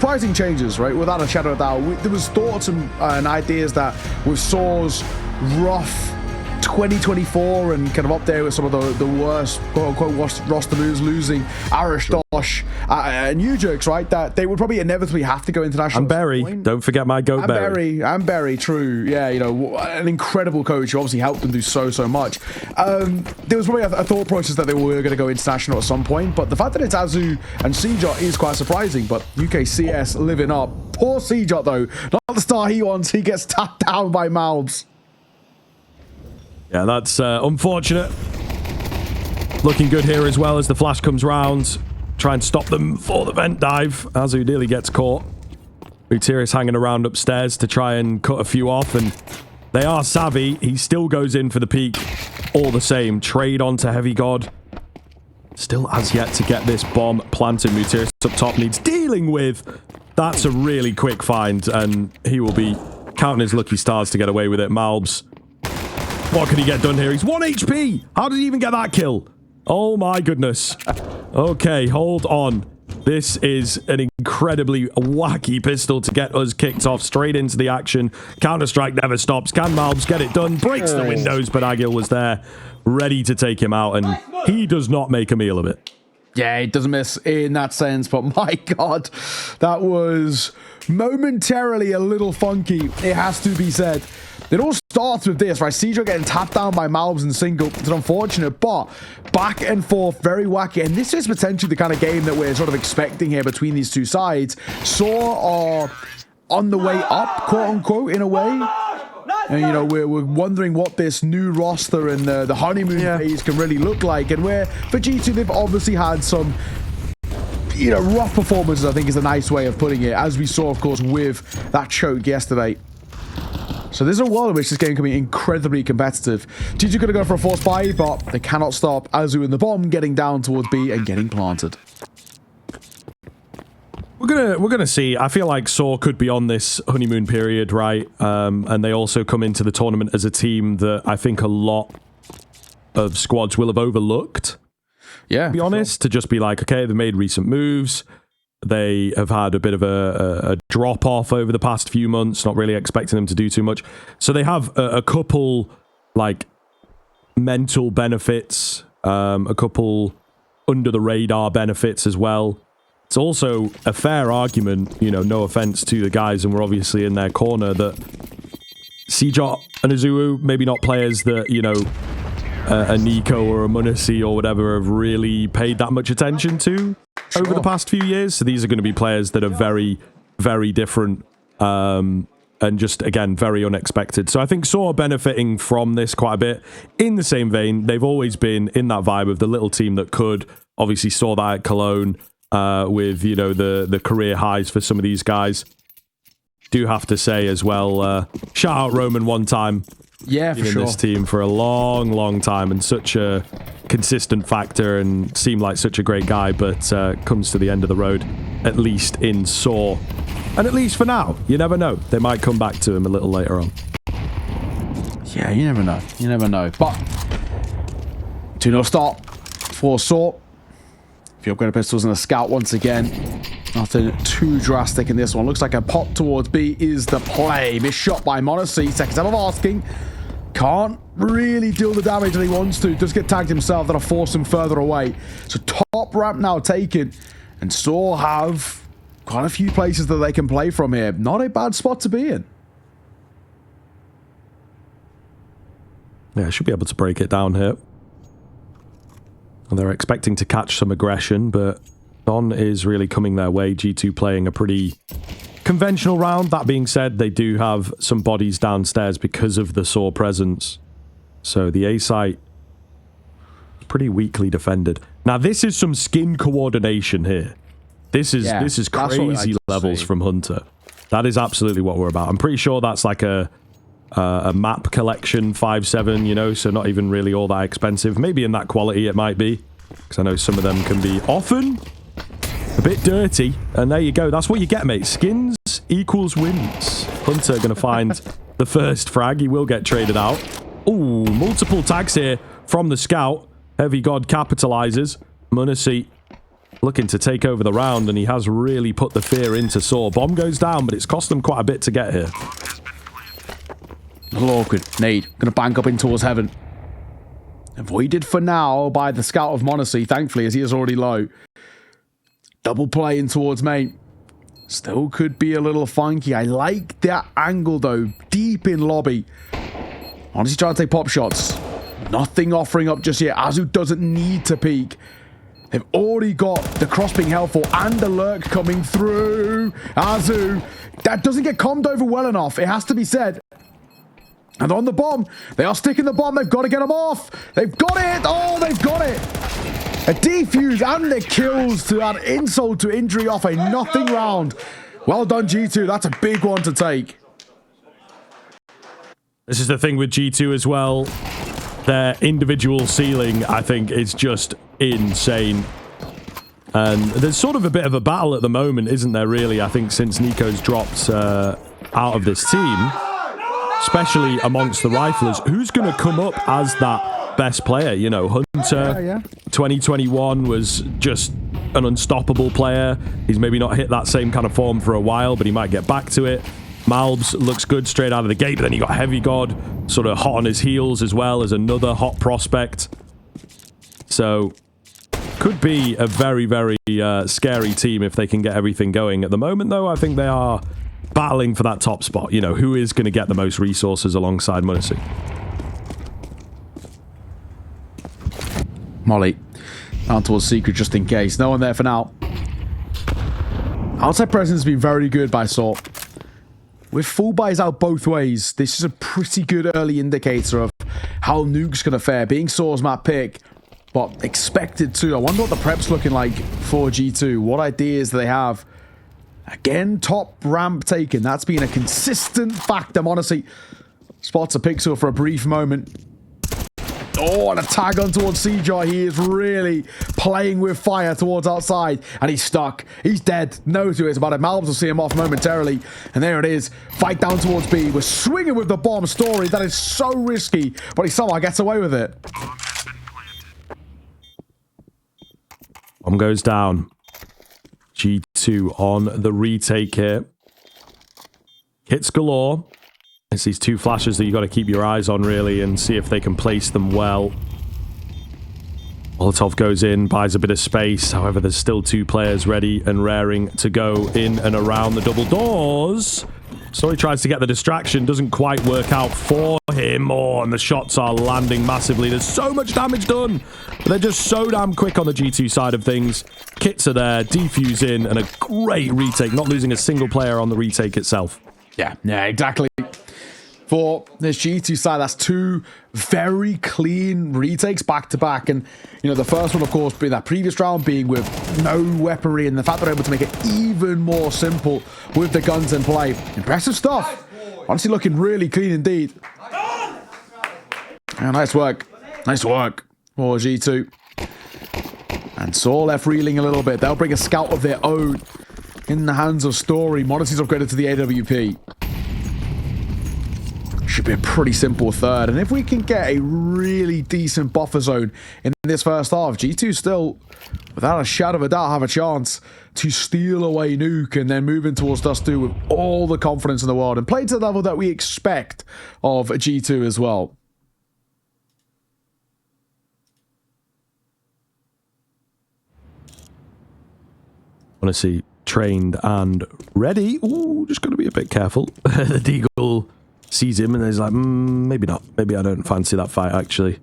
surprising changes, right? Without a shadow of doubt. There was thoughts and ideas that with Soar's rough 2024 and kind of up there with some of the worst quote-unquote roster moves, losing Aristosh and Ujerks, right? That they would probably inevitably have to go international. And Berry. Don't forget my goat Berry. And Berry, true. Yeah, you know, an incredible coach who obviously helped them do so much. There was probably a thought process that they were going to go international at some point, but the fact that it's Azu and Seajot is quite surprising, but UKCS living up. Poor Seajot, though. Not the star he wants. He gets tapped down by malbs. Yeah, that's unfortunate. Looking good here as well as the flash comes round. Try and stop them for the vent dive. Azu nearly gets caught. Utiris hanging around upstairs to try and cut a few off, and they are savvy. He still goes in for the peak all the same. Trade onto Heavy God. Still has yet to get this bomb planted. Utiris up top needs dealing with. That's a really quick find, and he will be counting his lucky stars to get away with it. malbs. What can he get done here? He's 1 HP. How did he even get that kill? Oh my goodness. Okay, hold on. This is an incredibly wacky pistol to get us kicked off straight into the action. Counter-Strike never stops. Can malbs get it done? Breaks the windows, but Agil was there, ready to take him out, and he does not make a meal of it. Yeah, he doesn't miss in that sense, but my God, that was momentarily a little funky, it has to be said. It all starts with this, right? Sejo getting tapped down by malbs in single. It's unfortunate, but back and forth, very wacky. And this is potentially the kind of game that we're sort of expecting here between these two sides. Soar are on the way up, quote unquote, in a way. And, you know, we're wondering what this new roster and the honeymoon phase can really look like. And where for G2, they've obviously had some, you know, rough performances, I think is a nice way of putting it, as we saw, of course, with that choke yesterday. So there's a world in which this game can be incredibly competitive. G2 going to go for a force buy, but they cannot stop Azu and the bomb getting down towards B and getting planted. We're gonna see. I feel like Soar could be on this honeymoon period, right? And they also come into the tournament as a team that I think a lot of squads will have overlooked. Yeah, to be honest, to just be like, okay, they made recent moves. They have had a bit of a drop-off over the past few months, not really expecting them to do too much. So they have a couple, like, mental benefits, a couple under-the-radar benefits as well. It's also a fair argument, you know, no offense to the guys, and we're obviously in their corner, that Seajot and Azuu, maybe not players that, you know, a Nico or a Munisi or whatever have really paid that much attention to over the past few years. So these are going to be players that are very, very different and just, again, very unexpected. So I think Soar benefiting from this quite a bit. In the same vein, they've always been in that vibe of the little team that could. Obviously saw that at Cologne with, you know, the career highs for some of these guys. Do have to say as well, shout out Roman one time. Yeah, for sure. In this team for a long, long time, and such a consistent factor, and seemed like such a great guy, but comes to the end of the road, at least in Soar. And at least for now, you never know. They might come back to him a little later on. Yeah, you never know. You never know. But 2-0 start for Soar. A few upgraded pistols and a scout once again. Nothing too drastic in this one. Looks like a pop towards B is the play. Missed shot by Monacy. Second time of asking. Can't really deal the damage that he wants to. Does get tagged himself. That'll force him further away. So top ramp now taken. And Soar have quite a few places that they can play from here. Not a bad spot to be in. Yeah, should be able to break it down here. And they're expecting to catch some aggression, but Don is really coming their way. G2 playing a pretty conventional round. That being said, they do have some bodies downstairs because of the Soar presence. So the A site is pretty weakly defended. Now this is some skin coordination here. This is crazy levels from Hunter. That is absolutely what we're about. I'm pretty sure that's like a map collection 5.7, you know, so not even really all that expensive. Maybe in that quality it might be, because I know some of them can be often a bit dirty. And there you go. That's what you get, mate. Skins equals wins. Hunter going to find the first frag. He will get traded out. Ooh, multiple tags here from the scout. Heavy God capitalizes. Munisi looking to take over the round, and he has really put the fear into Saw. Bomb goes down, but it's cost them quite a bit to get here. A little awkward. Nade. Gonna bank up in towards heaven. Avoided for now by the scout of Monacy, thankfully, as he is already low. Double play in towards main. Still could be a little funky. I like that angle, though. Deep in lobby. Honestly, trying to take pop shots. Nothing offering up just yet. Azu doesn't need to peek. They've already got the cross being helpful and the lurk coming through. Azu, that doesn't get commed over well enough. It has to be said. And on the bomb, they are sticking the bomb. They've got to get them off. They've got it. Oh, they've got it. A defuse and the kills to add insult to injury off a nothing round. Well done, G2. That's a big one to take. This is the thing with G2 as well. Their individual ceiling, I think, is just insane. And there's sort of a bit of a battle at the moment, isn't there, really? I think since Nico's dropped out of this team, especially amongst the riflers, who's going to come up as that best player? You know, Hunter, 2021 was just an unstoppable player. He's maybe not hit that same kind of form for a while, but he might get back to it. Malbs looks good straight out of the gate, but then you got Heavy God sort of hot on his heels as well as another hot prospect. So could be a very, very scary team if they can get everything going. At the moment, though, I think they are battling for that top spot. You know, who is going to get the most resources alongside Munacy? Molly down towards Secret just in case. No one there for now. Outside presence has been very good by Saw. With full buys out both ways, this is a pretty good early indicator of how Nuke's going to fare. Being Saw's map pick, but expected to. I wonder what the prep's looking like for G2. What ideas do they have? Again, top ramp taken. That's been a consistent factor, honestly. Spots a pixel for a brief moment. Oh, and a tag on towards CJ. He is really playing with fire towards outside. And he's stuck. He's dead. No two ways about it. Malbs will see him off momentarily. And there it is. Fight down towards B. We're swinging with the bomb story. That is so risky. But he somehow gets away with it. Bomb goes down. G2 on the retake here. Hits galore. It's these two flashes that you got to keep your eyes on, really, and see if they can place them well. Molotov goes in, buys a bit of space. However, there's still two players ready and raring to go in and around the double doors. So he tries to get the distraction. Doesn't quite work out for him. Oh, and the shots are landing massively. There's so much damage done. But they're just so damn quick on the G2 side of things. Kits are there, defuse in, and a great retake. Not losing a single player on the retake itself. Yeah, exactly. For this G2 side, that's two very clean retakes back to back. And, you know, the first one, of course, being that previous round being with no weaponry, and the fact that they're able to make it even more simple with the guns in play. Impressive stuff. Honestly, looking really clean indeed. Yeah, nice work. Nice work for G2. And Saw left reeling a little bit. They'll bring a scout of their own in the hands of Story. Monacy's upgraded to the AWP. Should be a pretty simple third. And if we can get a really decent buffer zone in this first half, G2 still, without a shadow of a doubt, have a chance to steal away Nuke and then move in towards Dust 2 with all the confidence in the world and play to the level that we expect of G2 as well. Want to see trained and ready. Ooh, just got to be a bit careful. The Deagle sees him and he's like, maybe not. Maybe I don't fancy that fight, actually.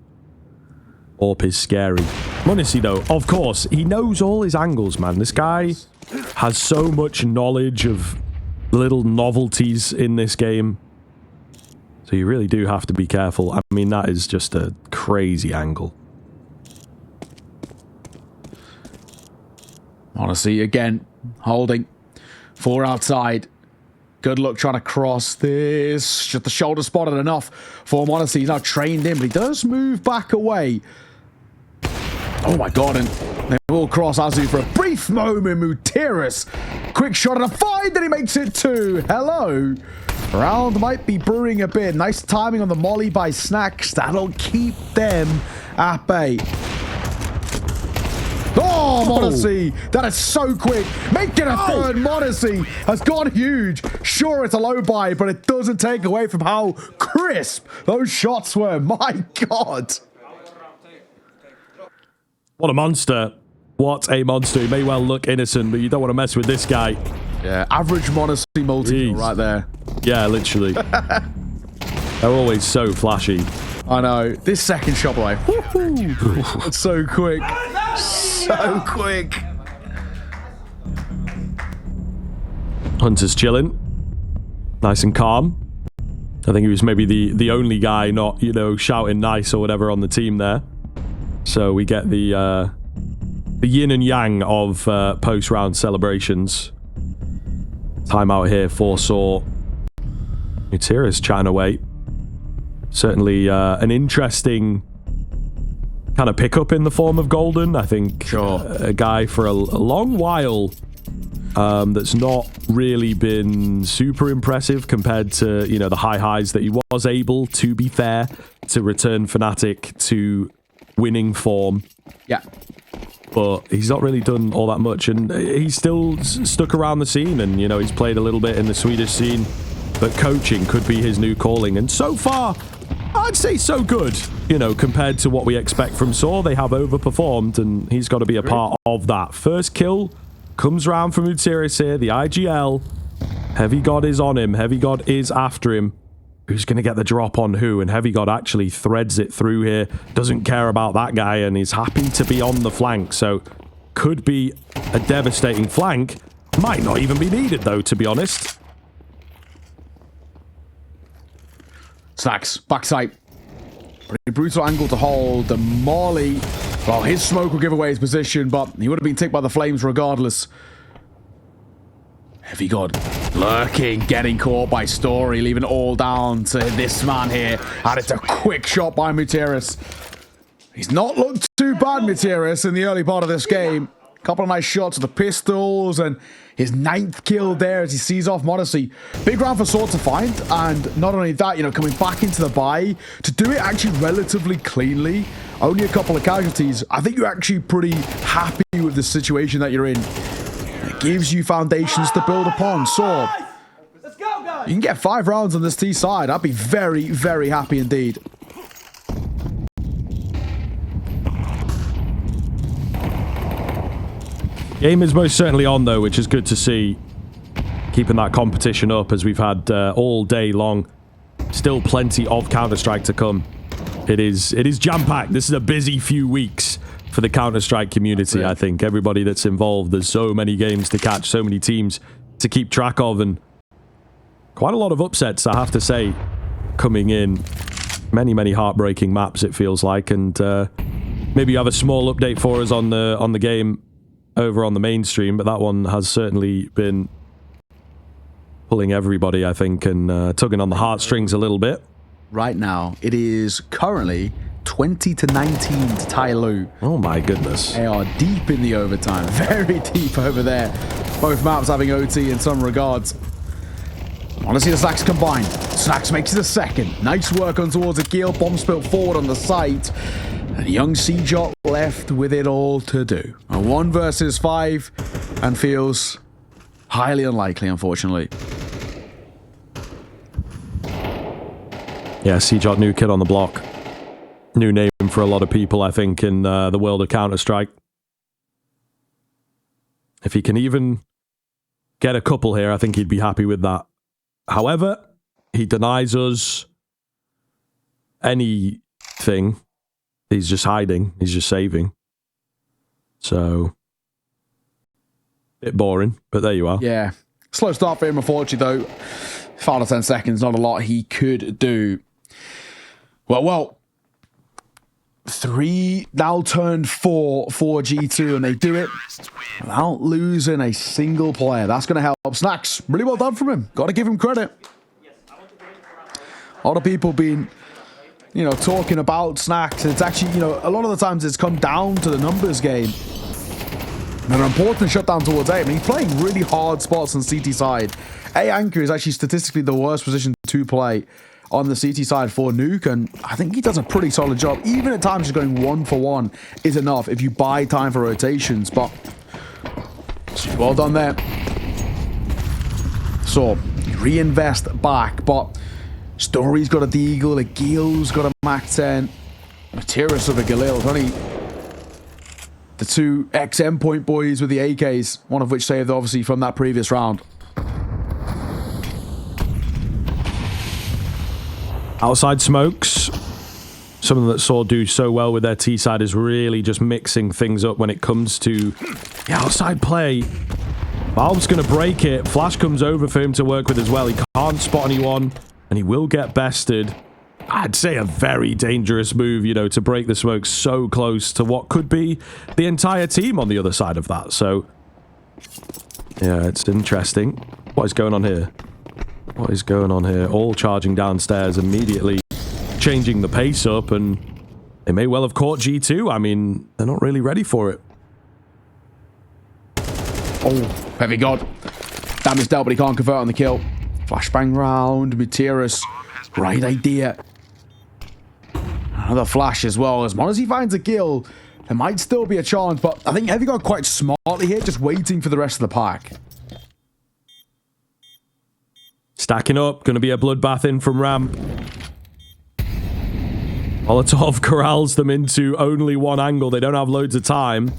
AWP is scary. Monacy, though, of course, he knows all his angles, man. This guy has so much knowledge of little novelties in this game. So you really do have to be careful. I mean, that is just a crazy angle. Honestly, again, holding. 4 outside. Good luck trying to cross this. Just the shoulder spotted enough for Monacy. He's now trained in, but he does move back away. Oh my god, and they will cross Azu for a brief moment. Mutiris. Quick shot and a find, and he makes it 2. Hello. Round might be brewing a bit. Nice timing on the molly by Snacks. That'll keep them at bay. Oh, Modesty. That is so quick. Making a third. Modesty has gone huge. Sure, it's a low buy, but it doesn't take away from how crisp those shots were. My God. What a monster. What a monster. He may well look innocent, but you don't want to mess with this guy. Yeah, average Modesty multi right there. Yeah, literally. They're always so flashy. I know. This second shot, like, it's so quick. So quick. Hunter's chilling. Nice and calm. I think he was maybe the only guy not, you know, shouting nice or whatever on the team there. So we get the yin and yang of post-round celebrations. Timeout here for Saw. Mutira's chatting away. Certainly an interesting kind of pickup in the form of Golden. I think a guy for a long while that's not really been super impressive compared to, you know, the high highs that he was able, to be fair, to return Fnatic to winning form. Yeah. But he's not really done all that much, and he's still stuck around the scene, and, you know, he's played a little bit in the Swedish scene, but coaching could be his new calling, and so far, I'd say so good, you know, compared to what we expect from Saw. They have overperformed, and he's got to be a part of that. First kill comes round from Utiris here, the IGL. Heavy God is on him. Heavy God is after him. Who's going to get the drop on who? And Heavy God actually threads it through here. Doesn't care about that guy, and is happy to be on the flank. So could be a devastating flank. Might not even be needed, though, to be honest. Snacks, backside. Pretty brutal angle to hold. The Molly, well, his smoke will give away his position, but he would have been ticked by the flames regardless. Heavy God lurking, getting caught by Story, leaving it all down to this man here. And it's a quick shot by Mutiris. He's not looked too bad, Mutiris, in the early part of this game. Couple of nice shots with the pistols, and his 9th kill there as he sees off Modesty. Big round for Sword to find, and not only that, you know, coming back into the buy to do it actually relatively cleanly. Only a couple of casualties. I think you're actually pretty happy with the situation that you're in. It gives you foundations to build upon. Sword, you can get 5 rounds on this T side. I'd be very, very happy indeed. Game is most certainly on, though, which is good to see. Keeping that competition up as we've had all day long. Still plenty of Counter-Strike to come. It is jam-packed. This is a busy few weeks for the Counter-Strike community, I think. Everybody that's involved. There's so many games to catch, so many teams to keep track of, and quite a lot of upsets, I have to say, coming in. Many, many heartbreaking maps, it feels like, and maybe you have a small update for us on the game over on the mainstream, but that one has certainly been pulling everybody, I think, and tugging on the heartstrings a little bit. Right now, it is currently 20-19 to Ty Lue. Oh my goodness. They are deep in the overtime. Very deep over there. Both maps having OT in some regards. I want to see the Snacks combined. Snacks makes it a second. Nice work on towards a Gale. Bomb spilt forward on the site. And young Seajot left with it all to do. A 1 versus 5, and feels highly unlikely, unfortunately. Yeah, Seajot, new kid on the block. New name for a lot of people, I think, in the world of Counter-Strike. If he can even get a couple here, I think he'd be happy with that. However, he denies us anything. He's just hiding. He's just saving. So, bit boring, but there you are. Yeah. Slow start for him, unfortunately, though. 5 or 10 seconds, not a lot he could do. Well. 3 now turned 4 for G2, and they do it without losing a single player. That's going to help. Snacks, really well done from him. Got to give him credit. A lot of people been, you know, talking about Snacks. It's actually, you know, a lot of the times it's come down to the numbers game. And an important shutdown towards A. I mean, he's playing really hard spots on CT side. A anchor is actually statistically the worst position to play on the CT side for Nuke, and I think he does a pretty solid job. Even at times just going 1-for-1 is enough if you buy time for rotations, but well done there. So, reinvest back, but Story's got a Deagle, Agil's got a Mac 10, Materis of a Galil, only the two XM point boys with the AKs, one of which saved obviously from that previous round. Outside smokes, something that Saw do so well with their T side is really just mixing things up when it comes to the outside play. Valve's going to break it. Flash comes over for him to work with as well. He can't spot anyone, and he will get bested. I'd say a very dangerous move, you know, to break the smoke so close to what could be the entire team on the other side of that. So, yeah, it's interesting. What is going on here? What is going on here? All charging downstairs, immediately changing the pace up, and they may well have caught G2. I mean, they're not really ready for it. Oh, heavy god. Damage dealt, but he can't convert on the kill. Flashbang round, Materis. Great idea. Another flash as well. As long as he finds a kill, there might still be a chance, but I think Heavy got quite smartly here, just waiting for the rest of the pack. Stacking up, going to be a bloodbath in from ramp. Molotov corrals them into only one angle. They don't have loads of time.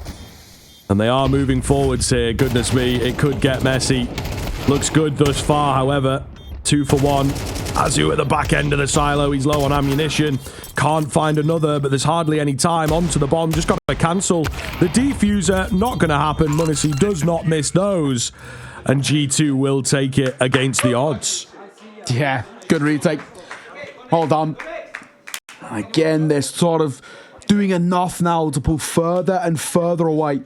And they are moving forwards here. Goodness me, it could get messy. Looks good thus far, however. 2 for 1. Azu at the back end of the silo. He's low on ammunition. Can't find another, but there's hardly any time. Onto the bomb. Just got to cancel the defuser. Not going to happen. Munacy does not miss those. And G2 will take it against the odds. Yeah, good retake. Hold on. Again, they're sort of doing enough now to pull further and further away.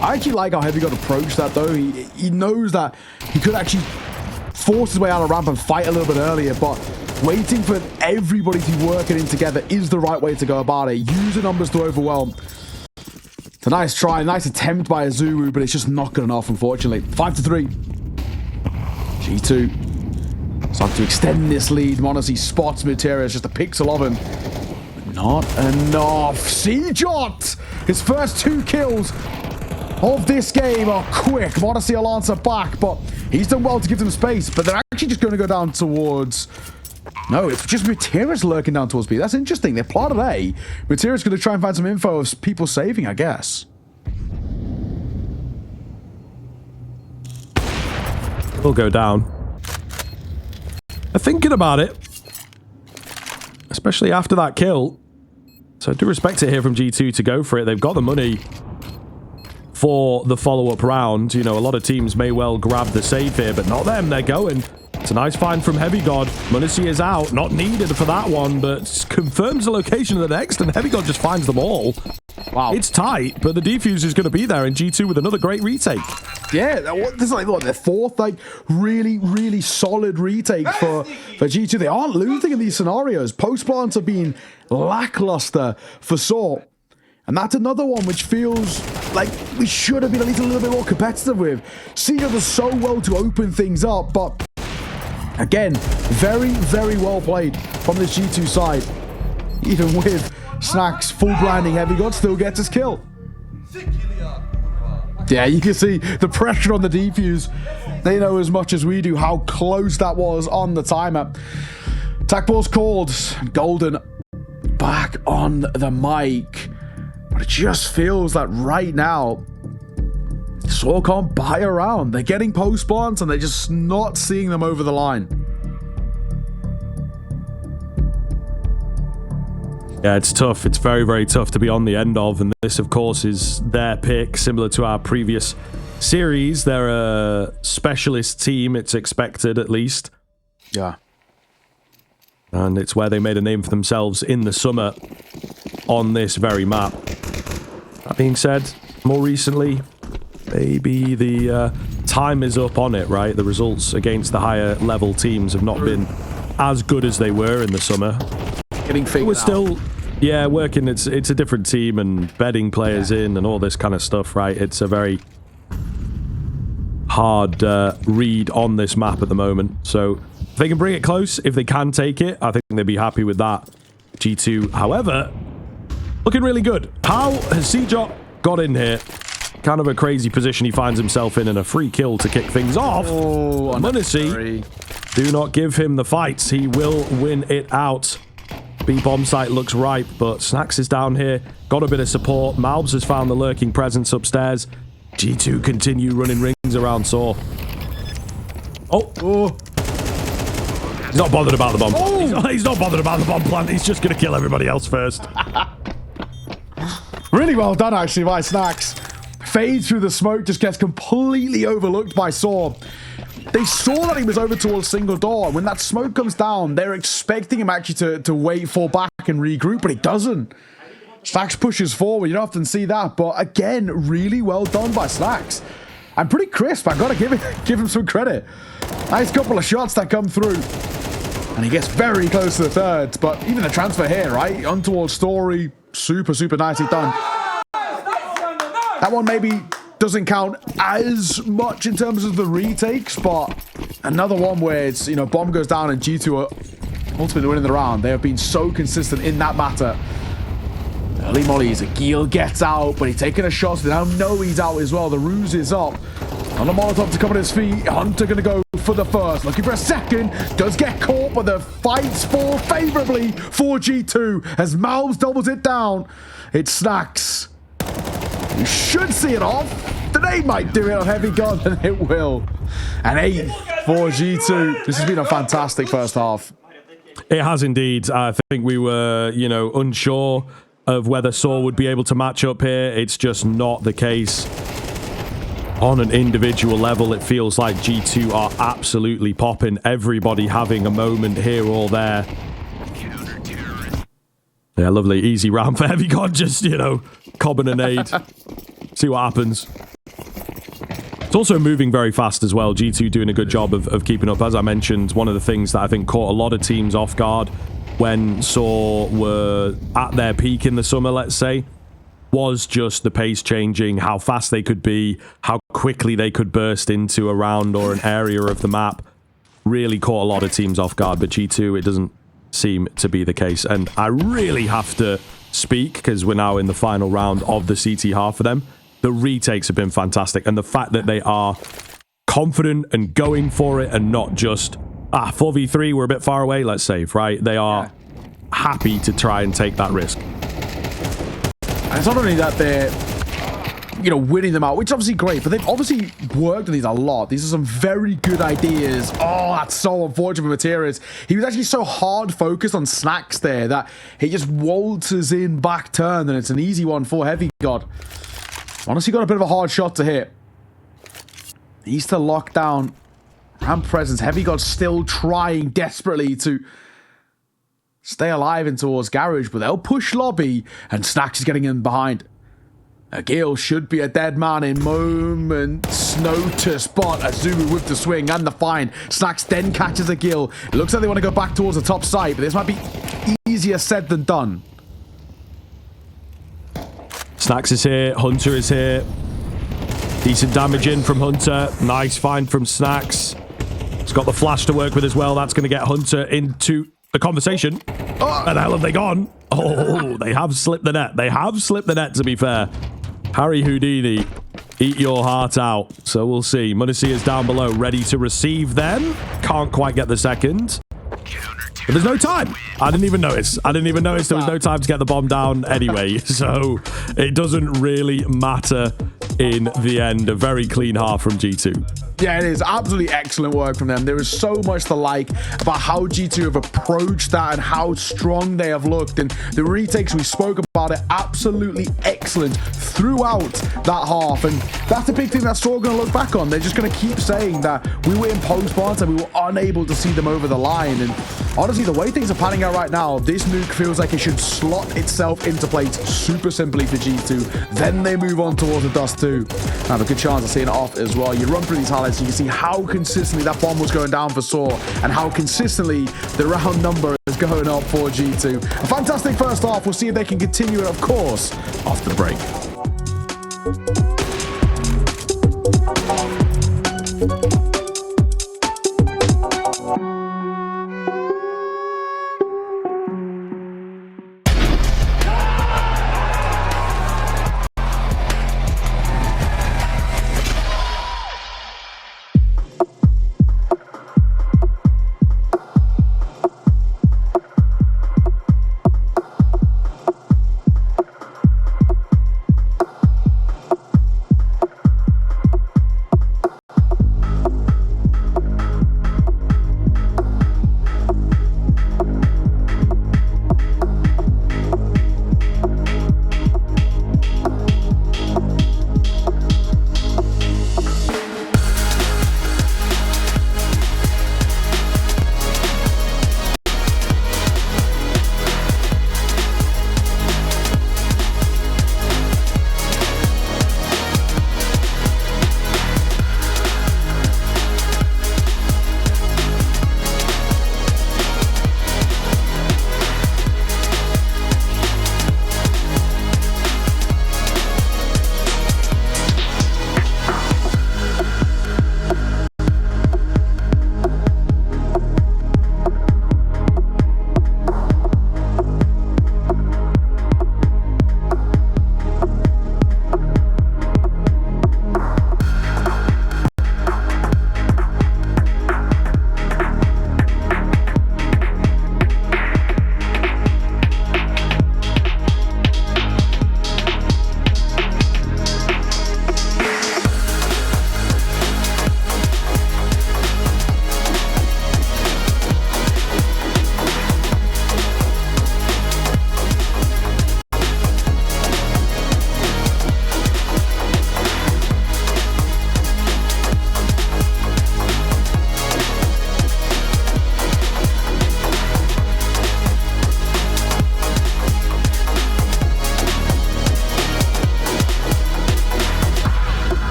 I actually like how Heavy got approached that, though. He knows that he could actually force his way out of ramp and fight a little bit earlier, but waiting for everybody to work it in together is the right way to go about it. Use the numbers to overwhelm. It's a nice try, nice attempt by Azuru, but it's just not good enough, unfortunately. 5-3. G2 starting to extend this lead. Monacy spots Materis, just a pixel of him. Not enough. Seajot! His first 2 kills of this game are quick. Monacy will answer back, but he's done well to give them space, but they're actually just going to go down towards... No, it's just Materis lurking down towards B. That's interesting. They're plotted A. Materis going to try and find some info of people saving, I guess. Will go down. I'm thinking about it. Especially after that kill. So I do respect it here from G2 to go for it. They've got the money for the follow-up round. You know, a lot of teams may well grab the save here, but not them. They're going. It's a nice find from Heavy God. Munacy is out. Not needed for that one, but confirms the location of the next, and Heavy God just finds them all. Wow. It's tight, but the defuse is going to be there, and G2 with another great retake. Yeah, this is like, what, their fourth, like, really solid retake for G2. They aren't losing in these scenarios. Post-plants have been lackluster for Saw. And that's another one which feels like we should have been at least a little bit more competitive with. Seagull does so well to open things up, but again, very well played from this G2 side. Even with Snacks full blinding, Heavy God still gets his kill. Yeah, you can see the pressure on the defuse. They know as much as we do how close that was on the timer. Attack ball's called. Golden back on the mic. But it just feels that right now, Saw can't buy around. They're getting post plants and they're just not seeing them over the line. Yeah, it's tough. It's very tough to be on the end of. And this, of course, is their pick, similar to our previous series. They're a specialist team, it's expected, at least. Yeah. And it's where they made a name for themselves in the summer on this very map. That being said, more recently, maybe the time is up on it, right? The results against the higher level teams have not been as good as they were in the summer. Getting figured We're still, yeah, working. It's a different team and bedding players in and all this kind of stuff, right? It's a very hard read on this map at the moment. So If they can bring it close, if they can take it, I think they'd be happy with that. G2, however, looking really good. How has CJ got in here? Kind of a crazy position he finds himself in, and a free kill to kick things off. Oh, Munisi, do not give him the fights. He will win it out. B bomb site looks ripe, but Snacks is down here. Got a bit of support. Malbs has found the lurking presence upstairs. G2 continue running rings around Saw. Oh. He's not bothered about the bomb. Oh. He's not bothered about the bomb plant. He's just going to kill everybody else first. Really well done, actually, by Snacks. Fades through the smoke, just gets completely overlooked by Saw. They saw that he was over towards single door. When that smoke comes down, they're expecting him actually to wait, fall back, and regroup, but he doesn't. Snacks pushes forward. You don't often see that, but again, really well done by Snacks. I'm pretty crisp. I've got to give him some credit. Nice couple of shots that come through. And he gets very close to the third, but even the transfer here, right? On towards Story, super, super nicely done. That one maybe doesn't count as much in terms of the retakes, but another one where it's, you know, bomb goes down and G2 are ultimately winning the round. They have been so consistent in that matter. Early mollies, Agil gets out, but he's taking a shot, so they now know he's out as well. The ruse is up. On the Molotov to come on his feet. Hunter gonna go for the first. Looking for a second. Does get caught, but the fights fall favorably for G2 as Malbs doubles it down. It Snacks. You should see it off. Today might do it on Heavy Gun, and it will. An 8 for G2. This has been a fantastic first half. It has indeed. I think we were, you know, unsure of whether Saw would be able to match up here. It's just not the case. On an individual level, it feels like G2 are absolutely popping. Everybody having a moment here or there. Yeah, lovely. Easy round for Heavy God. Just, you know, cobbing a nade. See what happens. It's also moving very fast as well. G2 doing a good job of keeping up. As I mentioned, one of the things that I think caught a lot of teams off guard when Saw were at their peak in the summer, let's say, was just the pace changing, how fast they could be, how quickly they could burst into a round or an area of the map. Really caught a lot of teams off guard, but G2, it doesn't seem to be the case. And I really have to speak, because we're now in the final round of the CT half for them. The retakes have been fantastic, and the fact that they are confident and going for it and not just, 4v3, we're a bit far away, let's save, right? They are happy to try and take that risk. And it's not only that they're, you know, winning them out, which is obviously great, but they've obviously worked on these a lot. These are some very good ideas. Oh, that's so unfortunate for Materials. He was actually so hard focused on Snacks there that he just waltzes in back turn, and it's an easy one for Heavy God. Honestly, got a bit of a hard shot to hit. He's to lock down ramp presence. Heavy God still trying desperately to stay alive in towards Garage, but they'll push lobby, and Snacks is getting in behind. Agil should be a dead man in moments notice, but Azumi with the swing and the find. Snacks then catches Agil. It looks like they want to go back towards the top side, but this might be easier said than done. Snacks is here. Hunter is here. Decent damage in from Hunter. Nice find from Snacks. He's got the flash to work with as well. That's going to get Hunter into the conversation. Where the hell have they gone? Oh, they have slipped the net. They have slipped the net, to be fair. Harry Houdini, eat your heart out. So we'll see. Munisi is down below, ready to receive them. Can't quite get the second. But there's no time. I didn't even notice. There was no time to get the bomb down anyway. So it doesn't really matter in the end. A very clean half from G2. Yeah, it is absolutely excellent work from them. There is so much to like about how G2 have approached that and how strong they have looked. And the retakes, we spoke about it, absolutely excellent throughout that half. And that's the big thing that Saw are going to look back on. They're just going to keep saying that we were in post-bounce and we were unable to see them over the line. And honestly, the way things are panning out right now, this nuke feels like it should slot itself into place super simply for G2. Then they move on towards the Dust 2. Have a good chance of seeing it off as well. You run through these highlights, you can see how consistently that bomb was going down for Saw and how consistently the round number is going up for G2. A fantastic first half. We'll see if they can continue it, of course, after the break.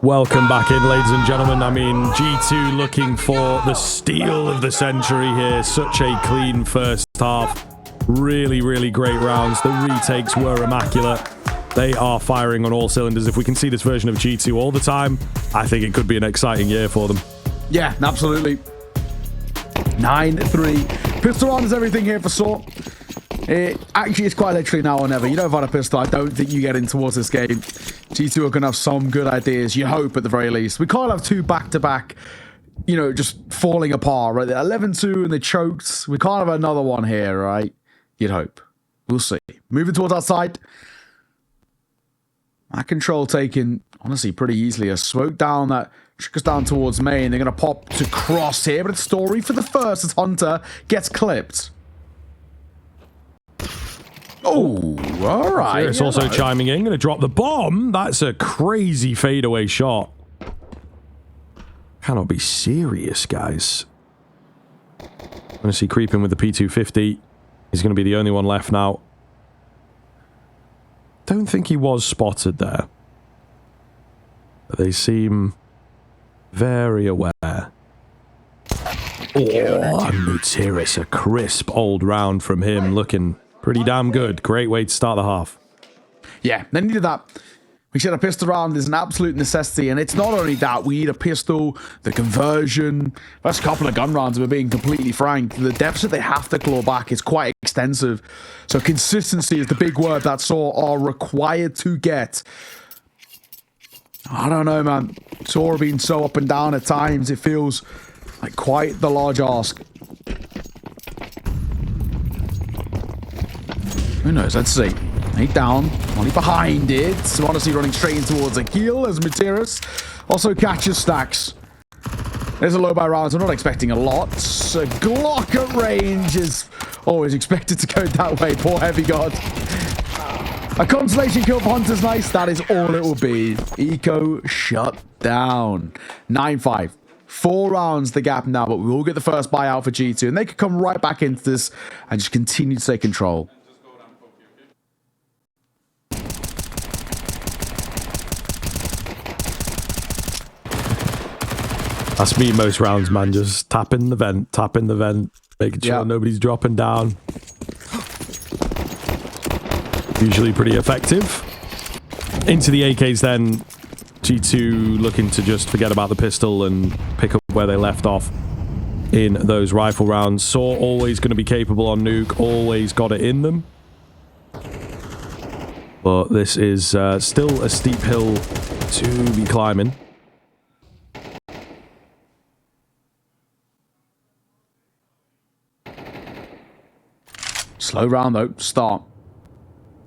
Welcome back in, ladies and gentlemen. I mean, G2 looking for the steal of the century here. Such a clean first half. Really, really great rounds. The retakes were immaculate. They are firing on all cylinders. If we can see this version of G2 all the time, I think it could be an exciting year for them. Yeah, absolutely. 9-3. Pistol round is everything here for Saw. Actually, it's quite literally now or never. You don't have a pistol. I don't think you get in towards this game. G2 are going to have some good ideas. You hope at the very least. We can't have two back-to-back, you know, just falling apart, right? They're 11-2 and they choked. We can't have another one here, right? You'd hope. We'll see. Moving towards outside. That control taken, honestly, pretty easily. A smoke down that trickles down towards main. They're going to pop to cross here, but it's Story for the first as Hunter gets clipped. Oh, all right. It's also chiming in. Going to drop the bomb. That's a crazy fadeaway shot. Cannot be serious, guys. I'm going to see creeping with the P250. He's going to be the only one left now. Don't think he was spotted there. But they seem very aware. Oh, Mutiris, a crisp old round from him. Looking pretty damn good. Great way to start the half. Yeah, they needed that. We said a pistol round is an absolute necessity, and it's not only that. We need a pistol, the conversion. First couple of gun rounds, we're being completely frank. The deficit they have to claw back is quite extensive. So consistency is the big word that Saw are required to get. I don't know, man. Saw being so up and down at times, it feels like quite the large ask. Who knows? Let's see. 8 down. Molly behind it. So honestly running straight in towards a kill as Mutiris also catches Stacks. There's a low by rounds. I'm not expecting a lot. A Glock at range is always expected to go that way. Poor Heavy God. A consolation kill for Hunter's nice. That is all it will be. Eco shut down. 9-5. 4 rounds the gap now, but we will get the first buyout for G2. And they could come right back into this and just continue to take control. That's me most rounds, man. Just tapping the vent, making sure nobody's dropping down. Usually pretty effective. Into the AKs then. G2 looking to just forget about the pistol and pick up where they left off in those rifle rounds. Saw always going to be capable on Nuke, always got it in them. But this is still a steep hill to be climbing. Slow round though, start.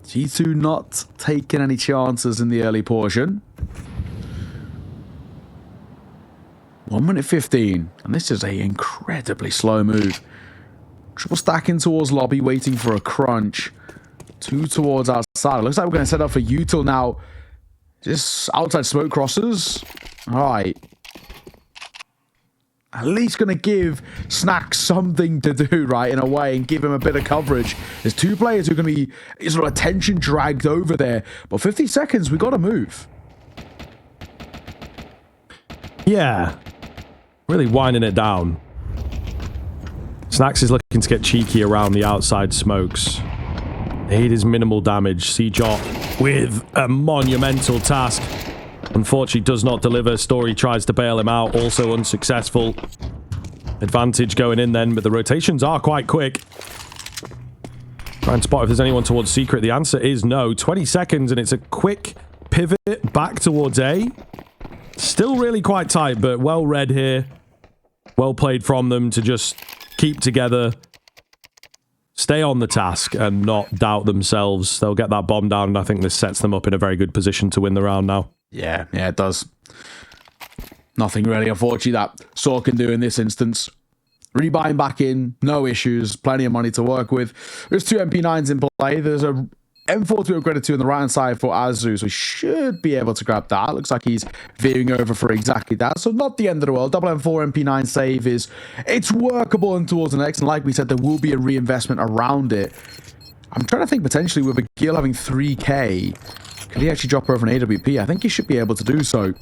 G2 not taking any chances in the early portion. 1 minute 15, and this is an incredibly slow move. Triple stacking towards lobby, waiting for a crunch. 2 towards outside. It looks like we're going to set up for util now. Just outside smoke crosses. All right. At least going to give Snack something to do, right, in a way, and give him a bit of coverage. There's 2 players who are going to be sort of attention dragged over there. But 50 seconds, we got to move. Yeah. Really winding it down. Snacks is looking to get cheeky around the outside smokes. Need his minimal damage. Cjot with a monumental task. Unfortunately, does not deliver. Story tries to bail him out. Also unsuccessful. Advantage going in then, but the rotations are quite quick. Try and spot if there's anyone towards Secret. The answer is no. 20 seconds, and it's a quick pivot back towards A. Still really quite tight, but well read here. Well played from them to just keep together. Stay on the task and not doubt themselves. They'll get that bomb down, and I think this sets them up in a very good position to win the round now. Yeah, it does. Nothing really, unfortunately, that Saw can do in this instance. Rebuying back in, no issues, plenty of money to work with. There's 2 MP9s in play. There's a M4 to upgrade to on the right hand side for Azu, so he should be able to grab that. Looks like he's veering over for exactly that, so not the end of the world. Double M4 MP9 save it's workable and towards the next, and like we said, there will be a reinvestment around it. I'm trying to think potentially with Gil having 3k, could he actually drop over an AWP? I think he should be able to do so.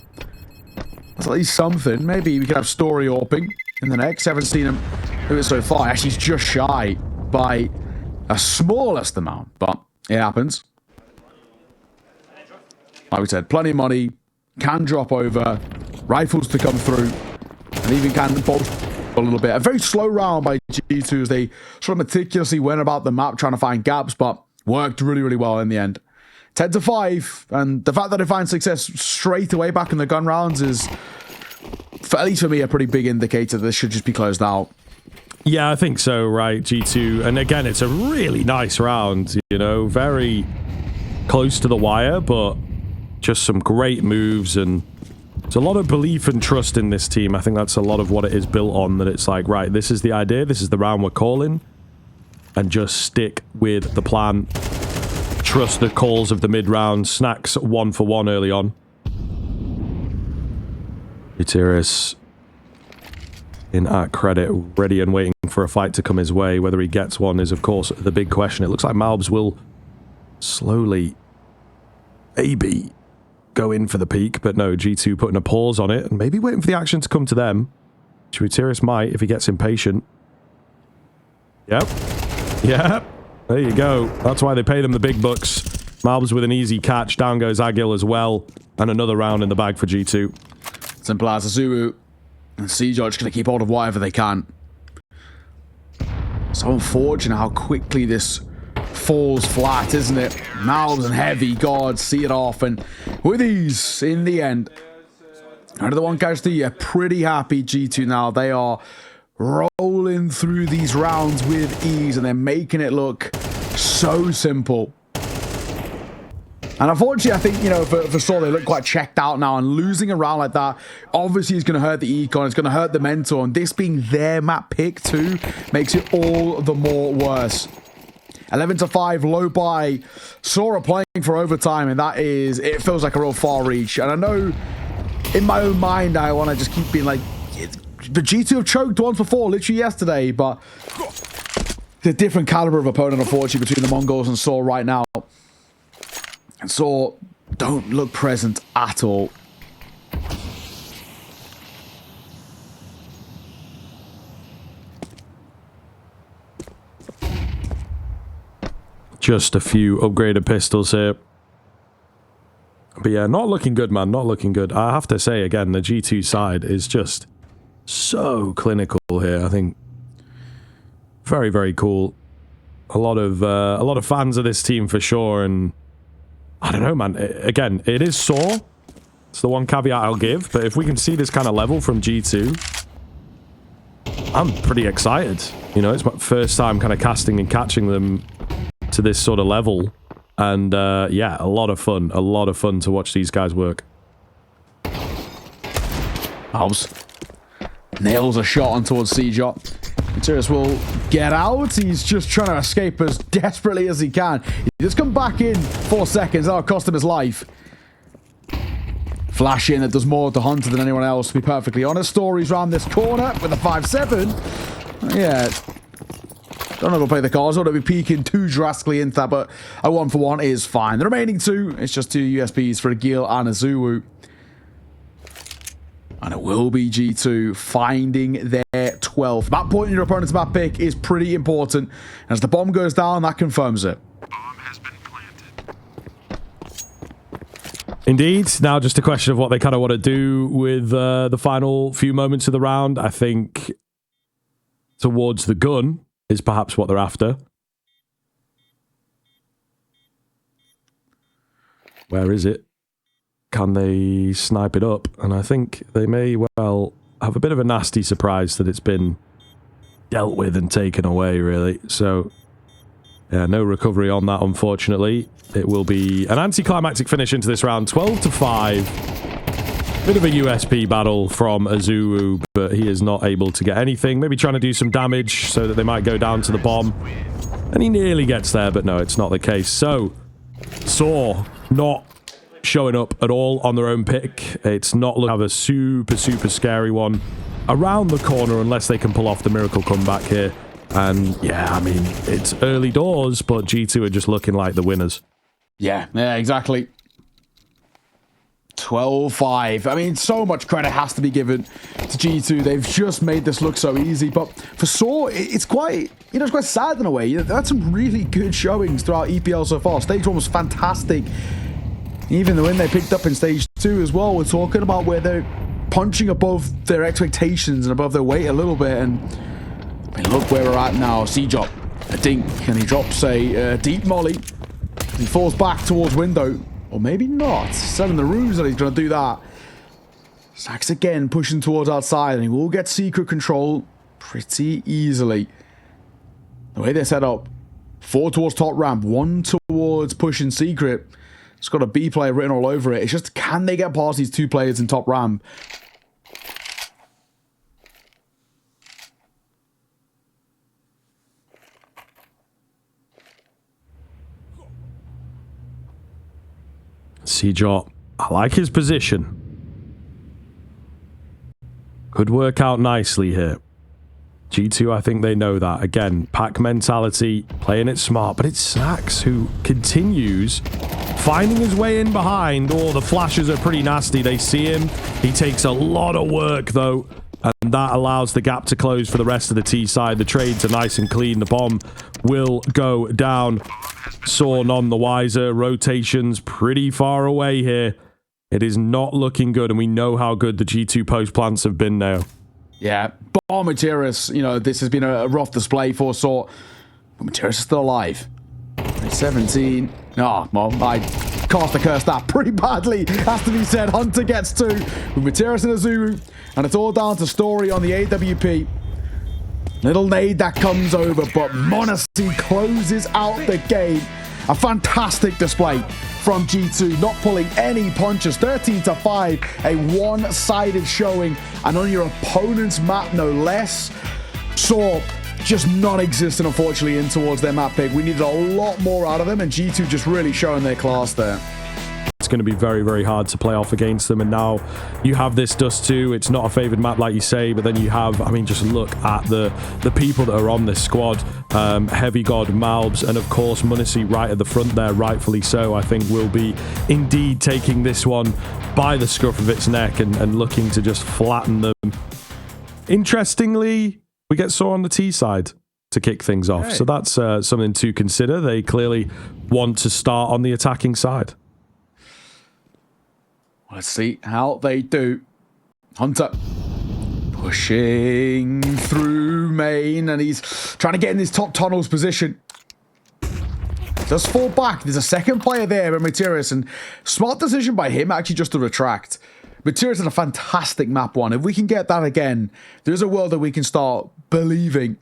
That's at least something. Maybe we could have story orping in the next. Haven't seen him do it so far. Actually, he's just shy by a smallest amount, but it happens. Like we said, plenty of money, can drop over, rifles to come through, and even can bolt a little bit. A very slow round by G2 as they sort of meticulously went about the map trying to find gaps, but worked really, really well in the end. 10-5, and the fact that they find success straight away back in the gun rounds is, at least for me, a pretty big indicator that this should just be closed out. Yeah, I think so, right, G2. And again, it's a really nice round, you know, very close to the wire, but just some great moves, and there's a lot of belief and trust in this team. I think that's a lot of what it is built on, that it's like, right, this is the idea, this is the round we're calling, and just stick with the plan. Trust the calls of the mid-round. Snacks 1 for 1 early on. Gutierrez in at credit, ready and waiting for a fight to come his way. Whether he gets one is, of course, the big question. It looks like Malbs will slowly, maybe, go in for the peak, but no, G2 putting a pause on it and maybe waiting for the action to come to them. Gutierrez might if he gets impatient. Yep. Yep. There you go. That's why they paid him the big bucks. Malbs with an easy catch. Down goes Agil as well. And another round in the bag for G2. Simple as Zulu and Siege are just going to keep hold of whatever they can. So unfortunate how quickly this falls flat, isn't it? Malbs and Heavy, God, see it off. And with ease, in the end, out of the one casualty, yeah, pretty happy G2 now. They are rolling through these rounds with ease, and they're making it look so simple. And unfortunately, I think, you know, for Saw, they look quite checked out now, and losing a round like that obviously is going to hurt the econ, it's going to hurt the mentor, and this being their map pick too makes it all the more worse. 11-5, low buy. Saw are playing for overtime, and that is, it feels like a real far reach. And I know in my own mind I want to just keep being like, the G2 have choked once before, literally yesterday, but it's a different caliber of opponent, unfortunately, between the Mongols and Saw right now. And Saw don't look present at all. Just a few upgraded pistols here. But yeah, not looking good, man. Not looking good. I have to say, again, the G2 side is just so clinical here. I think very, very cool. A lot of fans of this team for sure. And I don't know, man. Again, it is Saw. It's the one caveat I'll give. But if we can see this kind of level from G2, I'm pretty excited. You know, it's my first time kind of casting and catching them to this sort of level. And yeah, a lot of fun. A lot of fun to watch these guys work. House nails a shot on towards Seajot. Gutierrez will get out. He's just trying to escape as desperately as he can. He just come back in 4 seconds. That'll cost him his life. Flash in that does more to Hunter than anyone else, to be perfectly honest. Stories round this corner with a 5-7. Yeah. Don't know if I'll play the cards. I don't want to be peeking too drastically into that, but a 1 for 1 is fine. The remaining 2, it's just 2 USPs for a Gil and a Zulu. And it will be G2 finding their 12th. Map point in your opponent's map pick is pretty important. As the bomb goes down, that confirms it. Bomb has been planted. Indeed. Now just a question of what they kind of want to do with the final few moments of the round. I think towards the gun is perhaps what they're after. Where is it? Can they snipe it up? And I think they may well have a bit of a nasty surprise that it's been dealt with and taken away, really. So, yeah, no recovery on that, unfortunately. It will be an anticlimactic finish into this round. 12-5. Bit of a USP battle from Azuru, but he is not able to get anything. Maybe trying to do some damage so that they might go down to the bomb. And he nearly gets there, but no, it's not the case. So, Saw not showing up at all on their own pick. It's not looking to have a super, super scary one around the corner unless they can pull off the miracle comeback here. And yeah, I mean, it's early doors, but G2 are just looking like the winners. Yeah, exactly. 12-5. I mean, so much credit has to be given to G2. They've just made this look so easy. But for Saw, it's quite, it's quite sad in a way. They've had some really good showings throughout EPL so far. Stage 1 was fantastic. Even the win they picked up in Stage 2 as well. We're talking about where they're punching above their expectations and above their weight a little bit. And I mean, look where we're at now. C-Drop, a dink, and he drops a deep molly. He falls back towards window. Or maybe not. Selling the ruse that he's going to do that. Sax again pushing towards outside, and he will get secret control pretty easily. The way they're set up, 4 towards top ramp, 1 towards pushing secret. It's got a B player written all over it. It's just, can they get past these 2 players in top ramp? C-Drop, I like his position. Could work out nicely here. G2, I think they know that. Again, pack mentality, playing it smart, but it's Sax who continues finding his way in behind. Oh, the flashes are pretty nasty. They see him. He takes a lot of work, though, and that allows the gap to close for the rest of the T side. The trades are nice and clean. The bomb will go down. Saw none the wiser. Rotations pretty far away here. It is not looking good, and we know how good the G2 post plants have been now. Yeah, Bomb Materis, this has been a rough display for Saw. But Materis is still alive. 17. Oh, well, I cast a curse that pretty badly, has to be said. Hunter gets 2 with Materis and Azuru, and it's all down to Story on the AWP. Little nade that comes over, but m0NESY closes out the game. A fantastic display from G2, not pulling any punches. 13-5, a one-sided showing, and on your opponent's map, no less. Saw just non-existent, unfortunately, in towards their map pick. We needed a lot more out of them, and G2 just really showing their class there. It's going to be very, very hard to play off against them, and now you have this Dust 2. It's not a favored map, like you say, but then you have, I mean, just look at the people that are on this squad. Heavy God, malbs, and of course m0NESY right at the front there, rightfully so. I think will be indeed taking this one by the scruff of its neck and looking to just flatten them. Interestingly, we get Saw on the T side to kick things off, so that's something to consider. They clearly want to start on the attacking side. Let's see how they do. Hunter pushing through main, and he's trying to get in his top tunnels position. Does fall back. There's a second player there, but Materis, and smart decision by him actually just to retract. Materis in a fantastic map 1. If we can get that again, there's a world that we can start believing.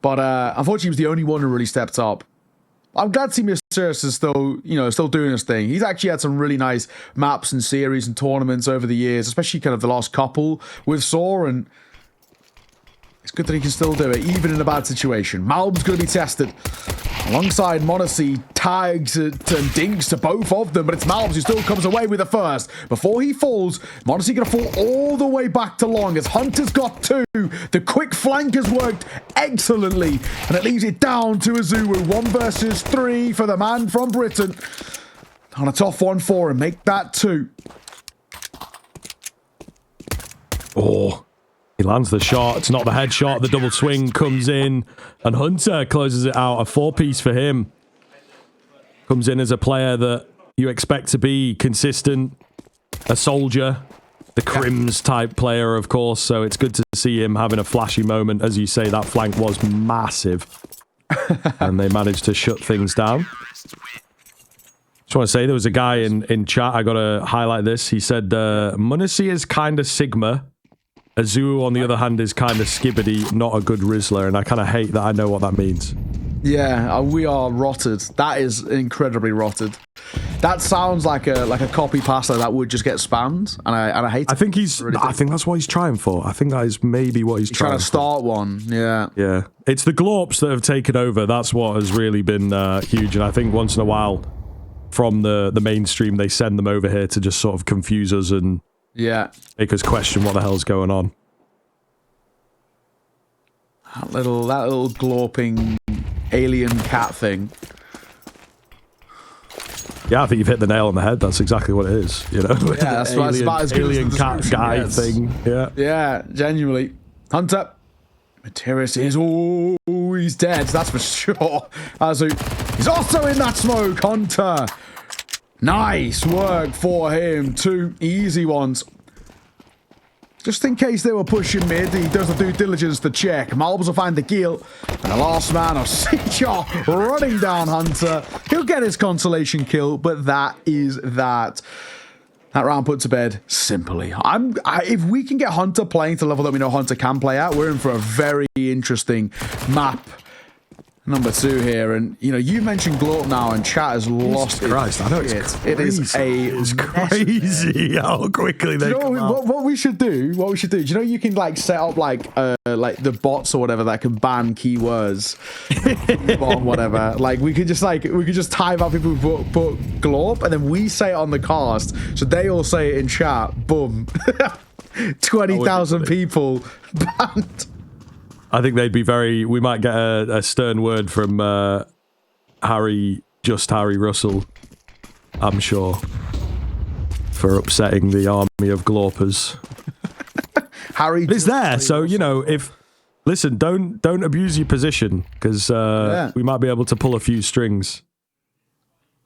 But unfortunately, he was the only one who really stepped up. I'm glad to see Materis is still doing his thing. He's actually had some really nice maps and series and tournaments over the years, especially kind of the last couple with Saw, and it's good that he can still do it, even in a bad situation. malb's going to be tested. Alongside m0NESY, tags and dinks to both of them, but it's malbs who still comes away with the first. Before he falls, m0NESY going to fall all the way back to long as Hunter's got 2. The quick flank has worked excellently, and it leaves it down to Azuru. 1 versus 3 for the man from Britain. On a tough 1-4 and make that 2. Oh. He lands the shot. It's not the headshot. The double swing comes in, and Hunter closes it out. A 4-piece for him. Comes in as a player that you expect to be consistent, a soldier, the Crims type player, of course. So it's good to see him having a flashy moment. As you say, that flank was massive, and they managed to shut things down. Just want to say, there was a guy in chat. I got to highlight this. He said, m0NESY is kind of Sigma. Azul, on the other hand, is kind of Skibbity, not a good Rizzler, and I kind of hate that I know what that means. Yeah, we are rotted. That is incredibly rotted. That sounds like a copy pasta that would just get spammed, and I hate it. I think I think that's what he's trying for. I think that is maybe what he's trying to start one. Yeah. Yeah. It's the Glorps that have taken over. That's what has really been huge, and I think once in a while from the mainstream, they send them over here to just sort of confuse us and make us question what the hell's going on. That little glorping alien cat thing. Yeah, I think you've hit the nail on the head. That's exactly what it is. You know, Yeah, that's about as good as alien the cat description guy gets. thing. Yeah, Yeah, genuinely. Hunter. Materis is he's dead, that's for sure. Azu, he's also in that smoke. Hunter. Nice work for him. 2 easy ones. Just in case they were pushing mid, he does the due diligence to check. Malbs will find the kill. And the last man of Seajar running down Hunter. He'll get his consolation kill, but that is that. That round put to bed simply. If we can get Hunter playing to the level that we know Hunter can play at, we're in for a very interesting map. Number 2 here, and you know you mentioned Glort now, and chat has lost Christ, I know it's crazy. It is It's crazy how quickly they come out. what we should do? What we should do? Do you know you can like set up like the bots or whatever that can ban keywords, or whatever. Like we could just time out people who put Glorp, and then we say it on the cast, so they all say it in chat. Boom, 20,000 people banned. I think they'd be very. We might get a stern word from Harry Russell, I'm sure, for upsetting the army of Glorpers. Harry It's there, so you know if. Listen, don't abuse your position because we might be able to pull a few strings.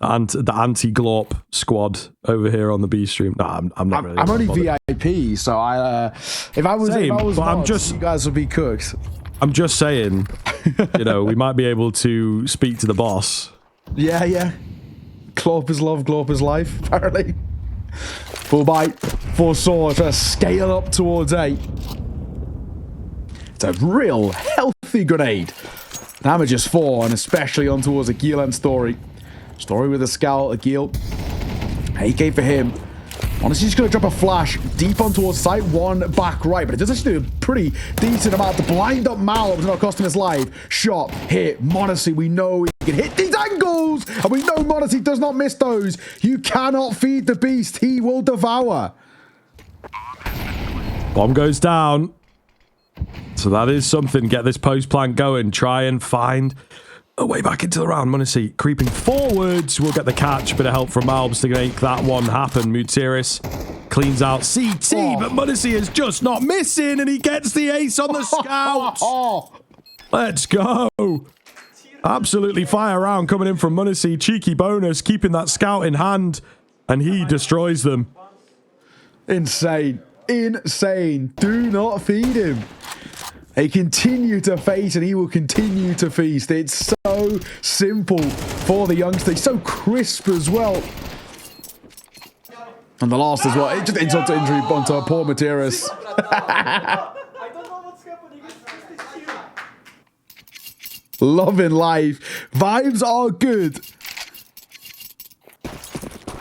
And the anti-Glorp squad over here on the B stream. No, I'm not really. I'm only VIP, so if I was but bots, you guys would be cooked. I'm just saying, you know, we might be able to speak to the boss. Yeah. Glorpers love, Glorpers life, apparently. Full bite, full sword, to scale up towards A. It's a real healthy grenade. Damage is 4, and especially on towards Akil and Story. Story with a scout, Akil. AK for him. Honestly, he's going to drop a flash deep on towards site 1 back right, but it does actually do a pretty decent amount to blind up Mal, but not cost him his life. Shot, hit, Modesty, we know he can hit these angles, and we know Modesty does not miss those. You cannot feed the beast, he will devour. Bomb goes down. So that is something. Get this post plant going. Try and find a way back into the round. Munacy creeping forwards. We'll get the catch. Bit of help from Malbs to make that one happen. Mutiris cleans out CT, but Munacy is just not missing, and he gets the ace on the scout. Let's go. Absolutely fire round coming in from Munacy. Cheeky bonus, keeping that scout in hand, and he destroys them. Insane. Do not feed him. They continue to face, and he will continue to feast. It's so simple for the youngster. He's so crisp as well. And the last as well. It just insult to injury onto poor Materis. Loving life. Vibes are good.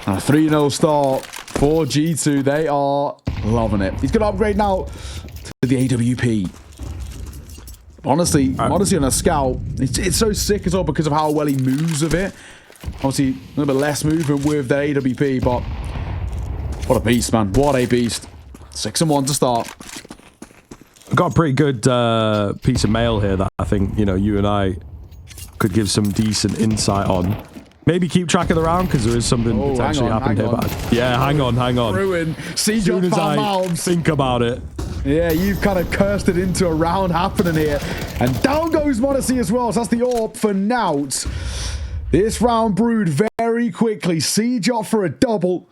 A 3-0 start for G2. They are loving it. He's going to upgrade now to the AWP. Honestly, Modesty on a scout, it's so sick as well because of how well he moves with it. Obviously, a little bit less movement with the AWP, but what a beast, man. What a beast. 6-1 to start. I've got a pretty good piece of mail here that I think, you know, you and I could give some decent insight on. Maybe keep track of the round because there is something potentially happened here. But yeah, hang on. Ruin. As soon as I think about it. Yeah, you've kind of cursed it into a round happening here. And down goes Modesty as well. So that's the AWP for Nout. This round brewed very quickly. Seajot for a double.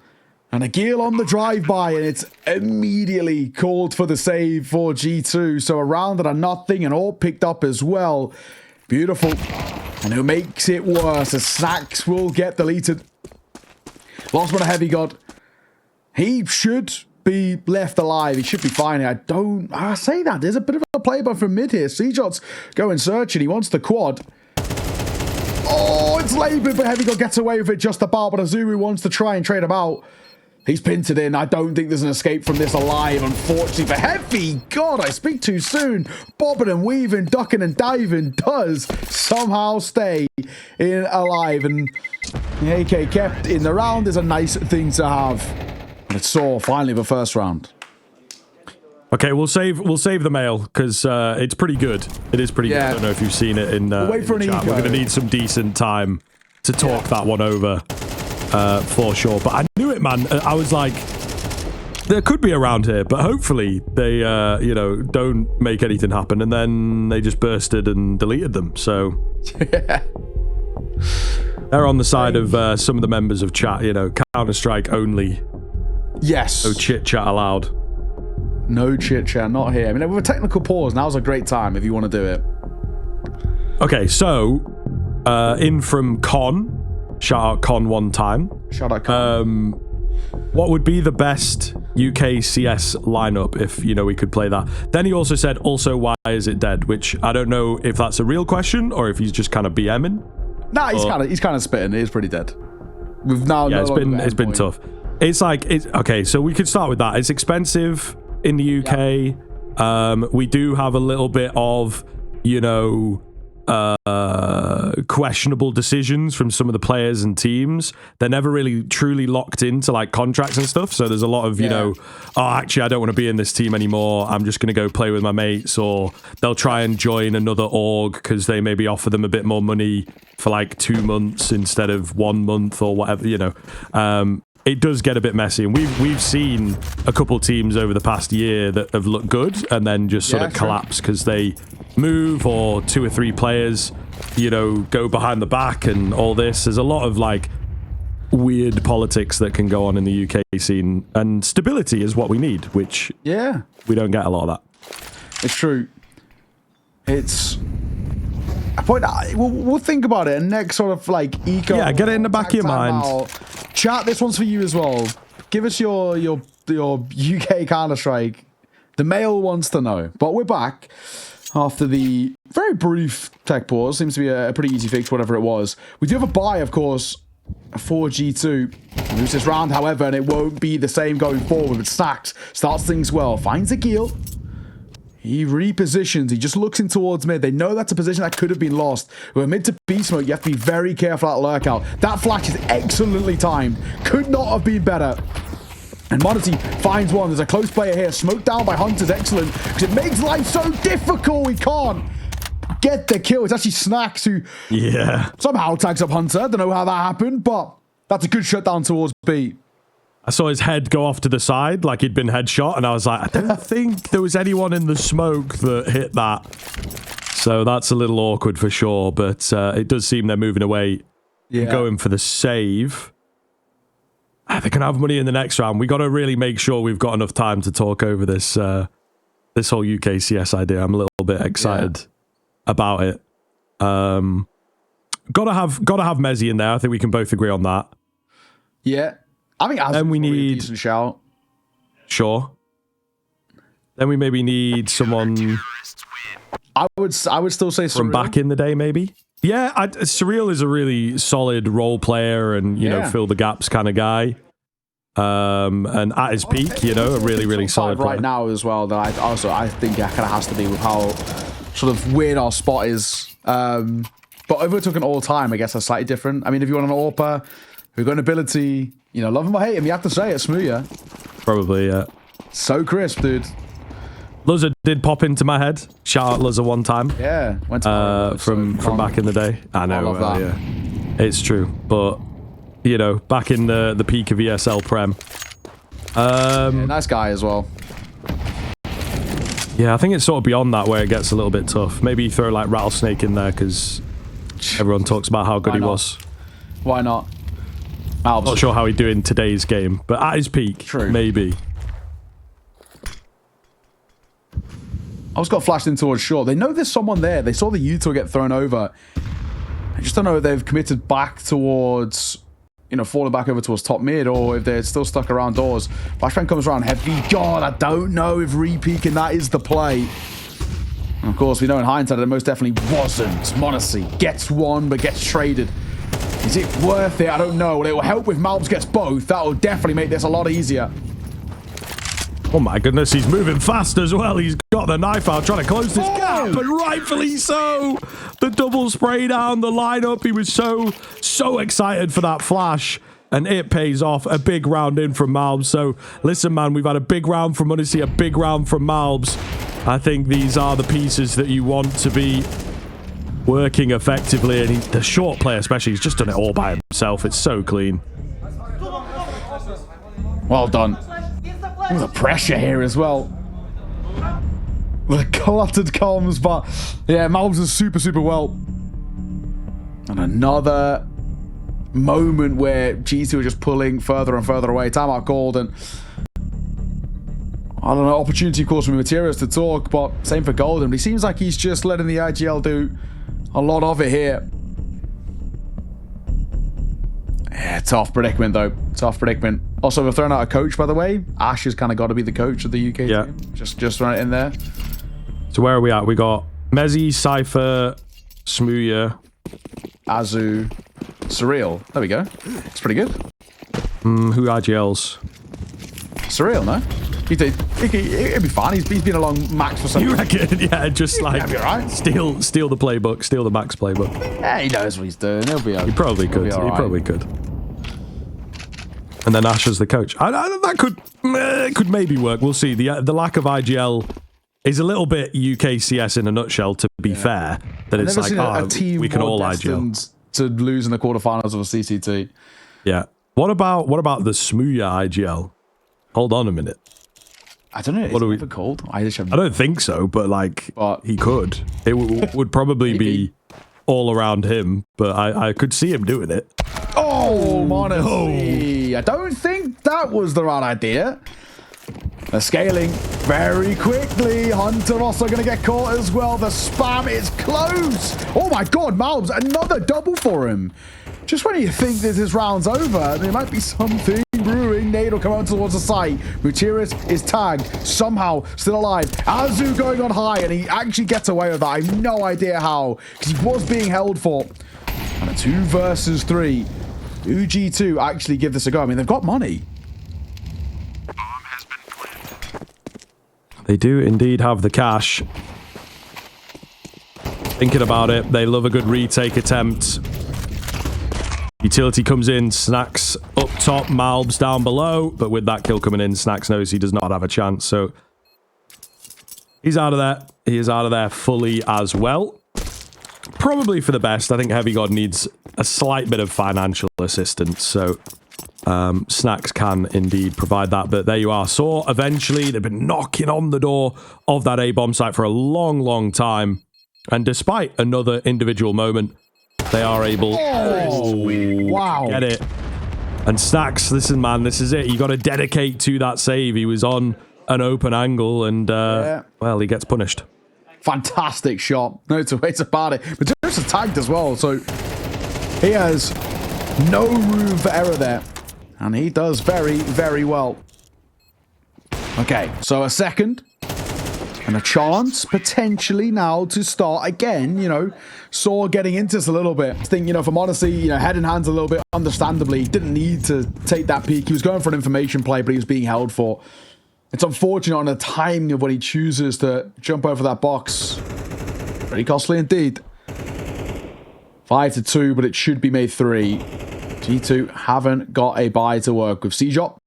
And a Gil on the drive-by. And it's immediately called for the save for G2. So a round that are nothing and all picked up as well. Beautiful. And who makes it worse as Sax will get deleted. Lost one a Heavy God. He should be left alive. He should be fine. I say that. There's a bit of a playboy from mid here. Seajot's going searching. He wants the quad. Oh, it's laboured, but Heavy God gets away with it just about. But Azuru wants to try and trade him out. He's pinted in. I don't think there's an escape from this alive, unfortunately for Heavy. God, I speak too soon. Bobbing and weaving, ducking and diving does somehow stay in alive. And the AK kept in the round is a nice thing to have. And it's Saw finally the first round. Okay, we'll save the mail because it's pretty good. It is pretty good. I don't know if you've seen it in. We'll wait for an chat. eco. We're going to need some decent time to talk that one over. for sure. But I knew it, man. I was like, there could be around here, but hopefully they, you know, don't make anything happen. And then they just bursted and deleted them. So Yeah. they're on the side of some of the members of chat, you know, Counter-Strike only. Yes. No chit-chat allowed. No chit chat, not here. I mean, with a technical pause, now's a great time if you want to do it. Okay, so in from Con, shout out Con one time. Shout out, Con. What would be the best UK CS lineup if, you know, we could play that? Then he also said, also, why is it dead? Which I don't know if that's a real question or if he's just kind of BMing. Nah, he's kind of spitting. It is pretty dead. We've now yeah, it's been tough. It's like okay, so we could start with that. It's expensive in the UK. Yep. We do have a little bit of, you know, questionable decisions from some of the players and teams. They're never really truly locked into like contracts and stuff. So there's a lot of, you know, oh, actually, I don't want to be in this team anymore. I'm just going to go play with my mates, or they'll try and join another org because they maybe offer them a bit more money for like 2 months instead of 1 month or whatever, you know. It does get a bit messy, and we've seen a couple teams over the past year that have looked good and then just sort of collapse because they move, or 2 or 3 players, you know, go behind the back and all this. There's a lot of like weird politics that can go on in the UK scene, and stability is what we need, which we don't get a lot of that. It's true. It's a point. We'll think about it, and next sort of like eco. Yeah, get it in the back of your mind. Chat, this one's for you as well. Give us your UK Counter-Strike. The male wants to know. But we're back after the very brief tech pause. Seems to be a pretty easy fix, whatever it was. We do have a buy, of course, for G2. Lose this round, however, and it won't be the same going forward. But Stacked starts things well. Finds a kill. He repositions. He just looks in towards mid. They know that's a position that could have been lost. With mid to B smoke, you have to be very careful at lurkout. That flash is excellently timed. Could not have been better. And Modesty finds one. There's a close player here. Smoked down by Hunter's excellent, because it makes life so difficult. We can't get the kill. It's actually Snacks who somehow tags up Hunter. Don't know how that happened, but that's a good shutdown towards B. I saw his head go off to the side like he'd been headshot, and I was like, I don't think there was anyone in the smoke that hit that. So that's a little awkward for sure, but it does seem they're moving away and going for the save. They're going to have money in the next round. We got to really make sure we've got enough time to talk over this this whole UK CS idea. I'm a little bit excited about it. Gotta have Mezzy in there. I think we can both agree on that. Yeah. I think then we need a decent shout. Sure. Then we maybe need someone. I would still say from Surreal. Back in the day, maybe. Yeah, Surreal is a really solid role player and you know, fill the gaps kind of guy. And at his peak, you know, a really solid player. Right now as well. That I think it kind of has to be with how sort of weird our spot is. But if we're talking all time, I guess that's slightly different. I mean, if you want an AWPer, who've got an ability. You know, love him or hate him, you have to say it, Smooya. Probably, yeah. So crisp, dude. Luzza did pop into my head. Shout out Luzza one time. Yeah, went to from back in the day. I know. I love that. Yeah. It's true, but you know, back in the peak of ESL Prem. Nice guy as well. Yeah, I think it's sort of beyond that where it gets a little bit tough. Maybe throw like Rattlesnake in there because everyone talks about how good he was. Why not? Not sure how he'd do in today's game, but at his peak, maybe. I just got flashed in towards short. They know there's someone there. They saw the util get thrown over. I just don't know if they've committed back towards, you know, falling back over towards top mid, or if they're still stuck around doors. Flashbang comes around heavy. God, I don't know if re-peeking that is the play. And of course, we know in hindsight that it most definitely wasn't. Monacy gets one, but gets traded. Is it worth it? I don't know. It will help if Malbs gets both. That will definitely make this a lot easier. Oh my goodness, he's moving fast as well. He's got the knife out, trying to close this gap, and rightfully so. The double spray down the lineup. He was so excited for that flash, and it pays off. A big round in from Malbs. So listen, man, we've had a big round from Odyssey, a big round from Malbs. I think these are the pieces that you want to be working effectively, and the short play especially, he's just done it all by himself. It's so clean. Well done. The pressure here as well. The cluttered comms, but yeah, Malbs is super well. And another moment where G2 are just pulling further and further away. Timeout called, and I don't know, opportunity calls for Materials to talk, but same for Golden. But he seems like he's just letting the IGL do a lot of it here. Yeah, tough predicament though. Tough predicament. Also, we're throwing out a coach, by the way. Ash has kind of got to be the coach of the UK team. Just run it in there. So where are we at? We got Mezzy, Cypher, Smooya, Azu, Surreal. There we go. It's pretty good. Who IGLs? Surreal, no? He'd be fine. He's been along Max for some You reckon? Yeah, just like be right. steal the playbook, steal the Max playbook. Yeah, he knows what he's doing. He'll be okay. He probably could. He probably could. And then Ash as the coach. That could maybe work. We'll see. The lack of IGL is a little bit UKCS in a nutshell, to be fair. That it's like, a team we can all destined IGL to lose in the quarterfinals of a CCT. Yeah. What about the Smooya IGL? Hold on a minute. I don't know. What are we called? I don't think so, but he could. It would probably be all around him, but I could see him doing it. Oh, honestly, I don't think that was the right idea. They're scaling very quickly. Hunter also going to get caught as well. The spam is close. Oh my God, Malbs, another double for him. Just when you think that this round's over, there might be something brewing. Nade will come out towards the site. Mutiris is tagged, somehow still alive. Azu going on high, and he actually gets away with that. I have no idea how, because he was being held for. And a 2 versus 3. Do G2 actually give this a go? I mean, they've got money. Bomb has been planted. They do indeed have the cash. Thinking about it, they love a good retake attempt. Utility comes in, Snacks up top, Malbs down below, but with that kill coming in, Snacks knows he does not have a chance, so he's out of there. He is out of there fully as well. Probably for the best. I think Heavy God needs a slight bit of financial assistance, so Snacks can indeed provide that, but there you are. So eventually, they've been knocking on the door of that A-bomb site for a long time, and despite another individual moment, they are able wow. Get it. And Snacks, listen, man, this is it. You got to dedicate to that save. He was on an open angle, and well, he gets punished. Fantastic shot. No two ways about it. But just is tagged as well, so he has no room for error there, and he does very well. Okay, so a second. And a chance, potentially, now to start again, you know. Saw getting into this a little bit. I think, you know, from honestly, you know, head in hands a little bit, understandably, didn't need to take that peek. He was going for an information play, but he was being held for. It's unfortunate on the timing of when he chooses to jump over that box. Pretty costly indeed. 5-2, but it should be made 3. G2 haven't got a buy to work with. C-Jop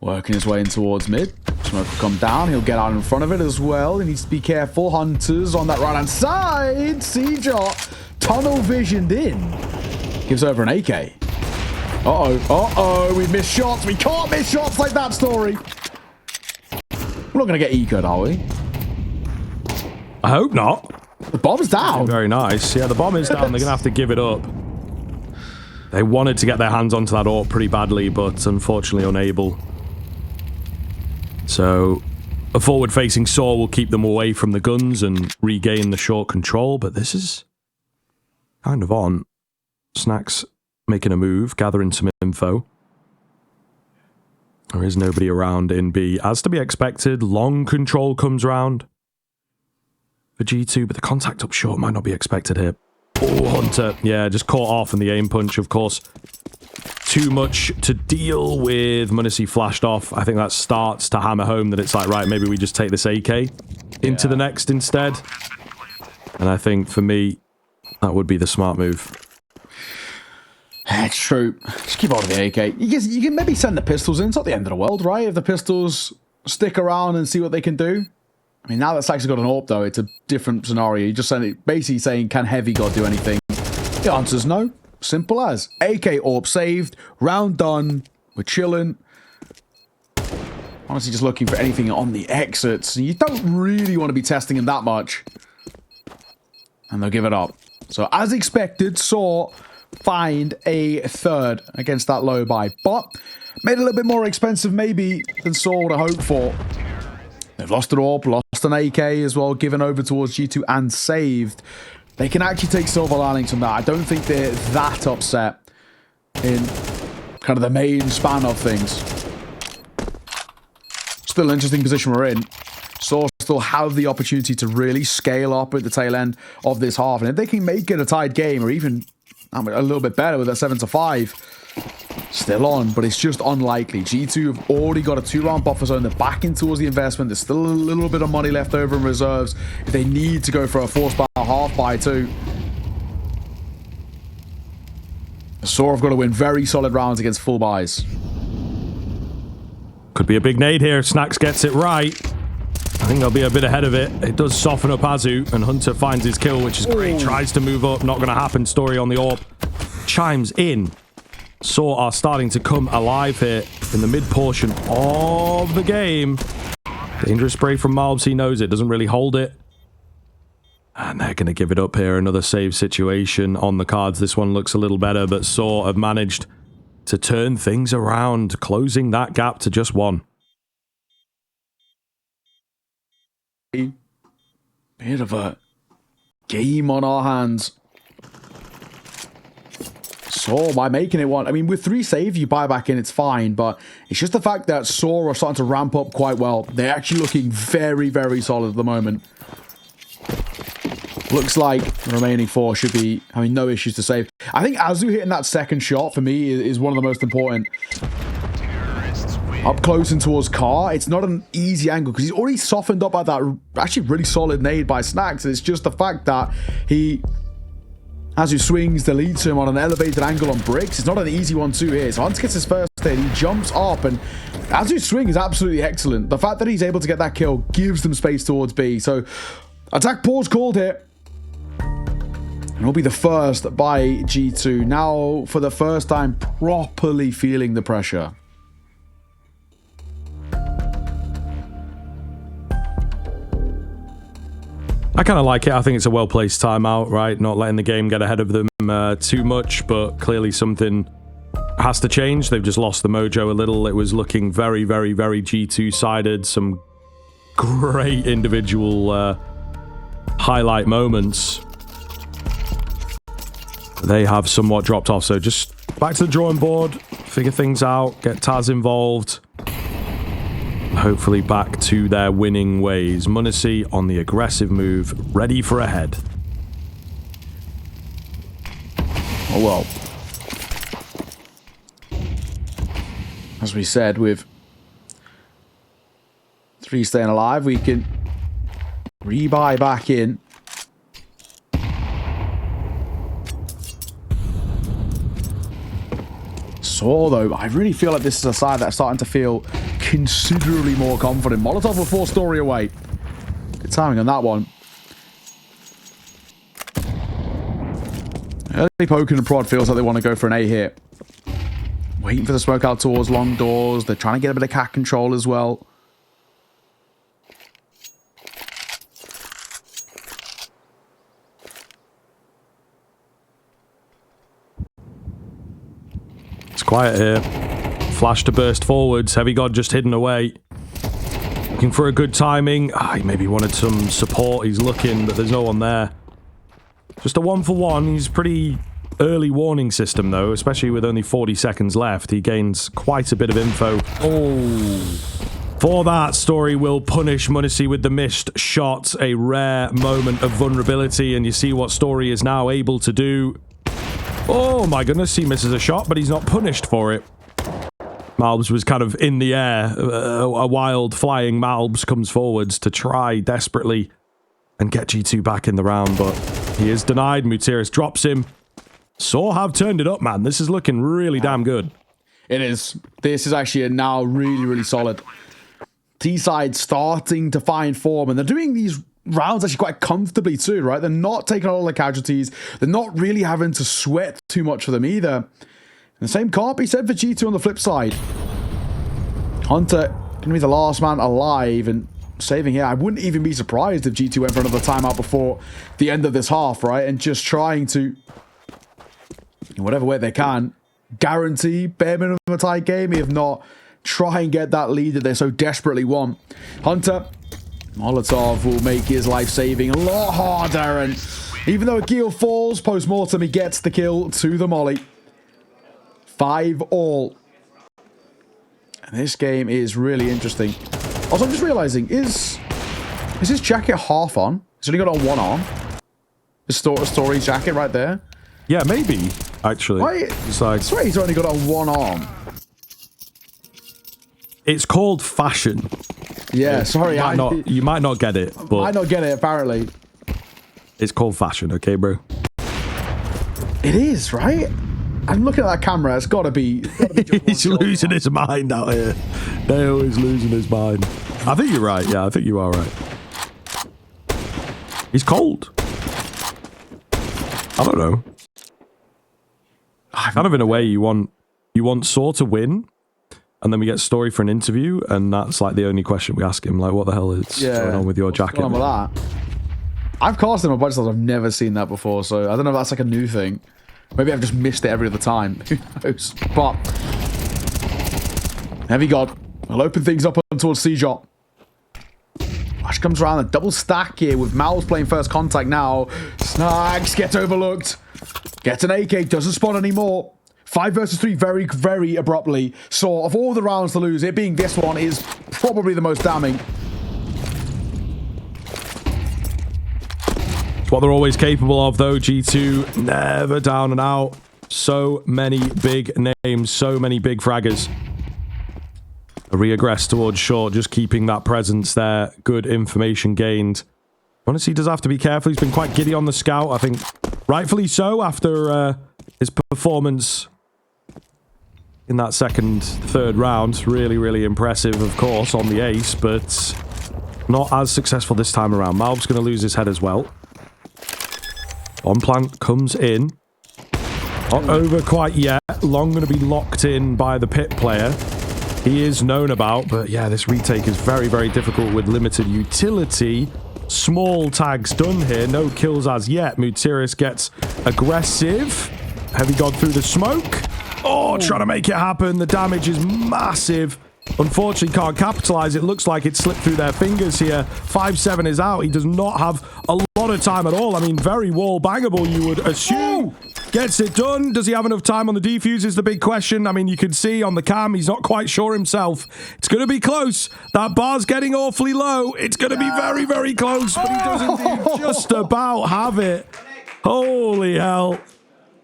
working his way in towards mid. Smoke will come down. He'll get out in front of it as well. He needs to be careful. Hunters on that right-hand side. C-Jop tunnel visioned in. Gives over an AK. Uh-oh. We missed shots. We can't miss shots like that, Story. We're not going to get eco'd, are we? I hope not. The bomb's down. Very nice. Yeah, the bomb is down. They're going to have to give it up. They wanted to get their hands onto that AWP pretty badly, but unfortunately unable. So a forward-facing Saw will keep them away from the guns and regain the short control, but this is kind of on. Snacks making a move, gathering some info. There is nobody around in B. As to be expected, long control comes round for G2, but the contact up short might not be expected here. Oh, Hunter. Yeah, just caught off in the aim punch, of course. Too much to deal with. Munisi flashed off. I think that starts to hammer home that it's like, right, maybe we just take this AK into the next instead. And I think, for me, that would be the smart move. It's true. Just keep on with the AK. You can maybe send the pistols in. It's not the end of the world, right? If the pistols stick around and see what they can do. I mean, now that Sax's got an AWP, though, it's a different scenario. You just send it, basically saying, can Heavy God do anything? The answer's no. Simple as. AK AWP saved. Round done. We're chilling. Honestly, just looking for anything on the exits. You don't really want to be testing him that much. And they'll give it up. So, as expected, Saw find a third against that low buy. But made it a little bit more expensive, maybe, than Saw would have hoped for. They've lost an AWP, lost an AK as well, given over towards G2 and saved. They can actually take silver linings from that. I don't think they're that upset in kind of the main span of things. Still an interesting position we're in. Saw still have the opportunity to really scale up at the tail end of this half. And if they can make it a tied game or even a little bit better with a 7-5, still on, but it's just unlikely. G2 have already got a 2-round buffer zone. They're backing towards the investment. There's still a little bit of money left over in reserves if they need to go for a force bar half buy too. Saw have got to win very solid rounds against full buys. Could be a big nade here. Snacks gets it right. I think they'll be a bit ahead of it. It does soften up Azu, and Hunter finds his kill, which is great. Tries to move up. Not going to happen. Story on the AWP. Chimes in. Saw are starting to come alive here in the mid portion of the game. Dangerous spray from malbs. He knows it. Doesn't really hold it. And they're going to give it up here. Another save situation on the cards. This one looks a little better, but Saw have managed to turn things around, closing that gap to just 1. Bit of a game on our hands. Saw by making it 1. I mean, with 3 saves, you buy back in, it's fine, but it's just the fact that Saw are starting to ramp up quite well. They're actually looking very, very solid at the moment. Looks like the remaining 4 should be having no issues to save. I think Azu hitting that second shot for me is one of the most important. Up close and towards Car, it's not an easy angle because he's already softened up by that actually really solid nade by Snacks. It's just the fact that Azu swings the lead to him on an elevated angle on bricks. It's not an easy one too here. So Hunter gets his first hit, he jumps up, and Azu's swing is absolutely excellent. The fact that he's able to get that kill gives them space towards B. So attack pause called here. It'll be the first by G2. Now, for the first time, properly feeling the pressure. I kind of like it. I think it's a well-placed timeout, right? Not letting the game get ahead of them too much, but clearly something has to change. They've just lost the mojo a little. It was looking very, very, very G2-sided. Some great individual highlight moments. They have somewhat dropped off, so just back to the drawing board, figure things out, get Taz involved. Hopefully back to their winning ways. m0NESY on the aggressive move, ready for a head. Oh well. As we said, with 3 staying alive, we can rebuy back in. Saw, though, I really feel like this is a side that's starting to feel considerably more confident. Molotov will force Story away. Good timing on that one. Early poking and prod feels like they want to go for an A here. Waiting for the smoke out towards long doors. They're trying to get a bit of cat control as well. It's quiet here. Flash to burst forwards. Heavy God just hidden away. Looking for a good timing. He maybe wanted some support. He's looking, but there's no one there. Just a 1-for-1. He's pretty early warning system, though, especially with only 40 seconds left. He gains quite a bit of info. Oh. For that, Story will punish m0NESY with the missed shot. A rare moment of vulnerability, and you see what Story is now able to do. Oh my goodness, he misses a shot, but he's not punished for it. malbs was kind of in the air. A wild flying malbs comes forwards to try desperately and get G2 back in the round, but he is denied. Mutiris drops him. Saw have turned it up, man. This is looking really damn good. It is. This is actually now really, really solid. T-side starting to find form, and they're doing these rounds actually quite comfortably too, right? They're not taking all the casualties. They're not really having to sweat too much for them either. And the same can't be said for G2 on the flip side. Hunter Gonna be the last man alive and saving here. I wouldn't even be surprised if G2 went for another timeout before the end of this half, right? And just trying to, in whatever way they can, guarantee bare minimum a tie game, if not try and get that lead that they so desperately want. Hunter, Molotov will make his life saving a lot harder, and even though Gil falls, post-mortem he gets the kill to the molly. 5-all. And this game is really interesting. Also, I'm just realizing, is his jacket half on? He's only got on one arm. His story jacket right there. Yeah, maybe, actually. Why? It's like, I swear he's only got on one arm. it's called fashion. Yeah, sorry. You might not get it, but I not get it, apparently. it's called fashion, okay, bro? It is, right? I'm looking at that camera. It's got to be. He's losing his mind out here. Dale is losing his mind. I think you're right. Yeah, I think you are right. He's cold. I don't know. Kind of in a way, you want Saw to win, and then we get Story for an interview, and that's like the only question we ask him. Like, what the hell is going on with your jacket? What's going on with that? I've cast him a bunch of times. I've never seen that before, so I don't know if that's like a new thing. Maybe I've just missed it every other time. Who knows? But Heavy God will open things up towards C-Jot. Flash comes around, a double stack here with Mal's playing first contact now. Snags gets overlooked. Gets an AK, doesn't spawn anymore. 5 versus 3 very, very abruptly. So of all the rounds to lose, it being this one is probably the most damning. It's what they're always capable of, though. G2 never down and out. So many big names, so many big fraggers. A reaggress towards short, just keeping that presence there. Good information gained. Honestly, he does have to be careful. He's been quite giddy on the scout. I think rightfully so after his performance in that third round. Really, really impressive, of course, on the ace, but not as successful this time around. Malb's going to lose his head as well. Bomb plant comes in. Not over quite yet. Long going to be locked in by the pit player. He is known about, but yeah, this retake is very, very difficult with limited utility. Small tags done here. No kills as yet. Mutiris gets aggressive. Heavy God through the smoke. Oh, trying to make it happen. The damage is massive. Unfortunately, can't capitalize. It looks like it slipped through their fingers here. 5-7 is out. He does not have a lot of time at all. I mean, very wall bangable, you would assume. Gets it done. Does he have enough time on the defuse is the big question. I mean, you can see on the cam, he's not quite sure himself. It's going to be close. That bar's getting awfully low. It's going to be very, very close, but he does indeed just about have it. Holy hell.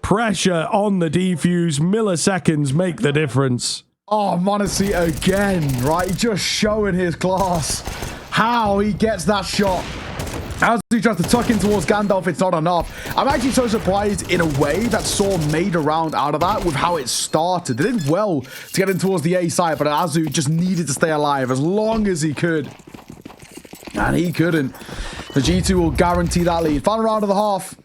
Pressure on the defuse. Milliseconds make the difference. Oh, m0NESY again, right? Just showing his class. How he gets that shot. As he tries to tuck in towards Gandalf, it's not enough. I'm actually so surprised in a way that Saw made a round out of that with how it started. They did well to get in towards the A side, but Azu just needed to stay alive as long as he could. And he couldn't. The G2 will guarantee that lead. Final round of the half.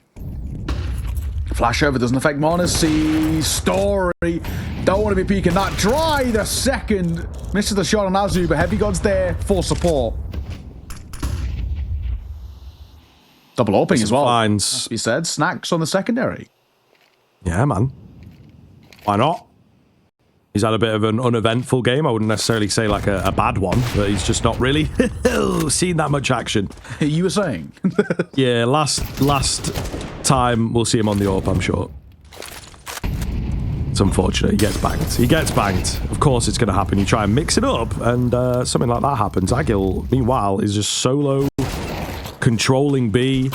Flash over doesn't affect m0NESY. Story. Don't want to be peeking that dry. The second misses the shot on Azu, but Heavy God's there for support. Double opening as well. Finds. He said snacks on the secondary. Yeah, man. Why not? He's had a bit of an uneventful game. I wouldn't necessarily say like a bad one, but he's just not really seen that much action. You were saying? Yeah, last time we'll see him on the AWP, I'm sure. It's unfortunate. He gets banged. He gets banged. Of course it's going to happen. You try and mix it up, and something like that happens. Agil, meanwhile, is just solo controlling B.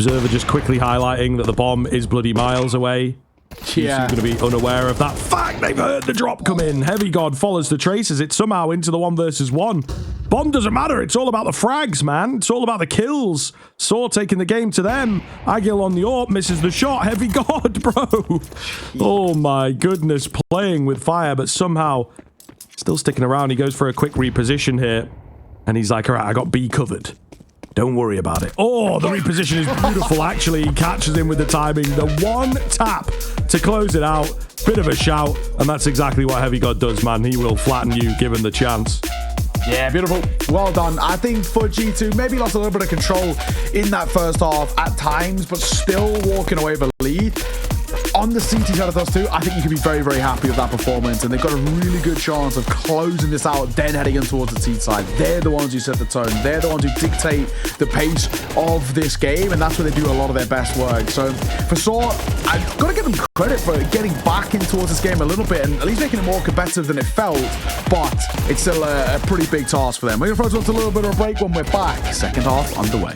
Observer just quickly highlighting that the bomb is bloody miles away. Yeah. He's going to be unaware of that fact. They've heard the drop come in. Heavy God follows the traces. It's somehow into the 1 versus 1. Bomb doesn't matter. It's all about the frags, man. It's all about the kills. Saw taking the game to them. Agil on the AWP misses the shot. Heavy God, bro. Oh my goodness. Playing with fire, but somehow still sticking around. He goes for a quick reposition here. And he's like, all right, I got B covered. Don't worry about it. Oh, the reposition is beautiful, actually. He catches him with the timing. The one tap to close it out. Bit of a shout. And that's exactly what Heavy God does, man. He will flatten you given the chance. Yeah, beautiful. Well done. I think for G2, maybe lost a little bit of control in that first half at times, but still walking away with a lead. On the CT side of those two, I think you can be very, very happy with that performance, and they've got a really good chance of closing this out, then heading in towards the CT side. They're the ones who set the tone. They're the ones who dictate the pace of this game, and that's where they do a lot of their best work. So for Saw, I've got to give them credit for getting back in towards this game a little bit, and at least making it more competitive than it felt, but it's still a pretty big task for them. We're going to throw a little bit of a break when we're back. Second half underway.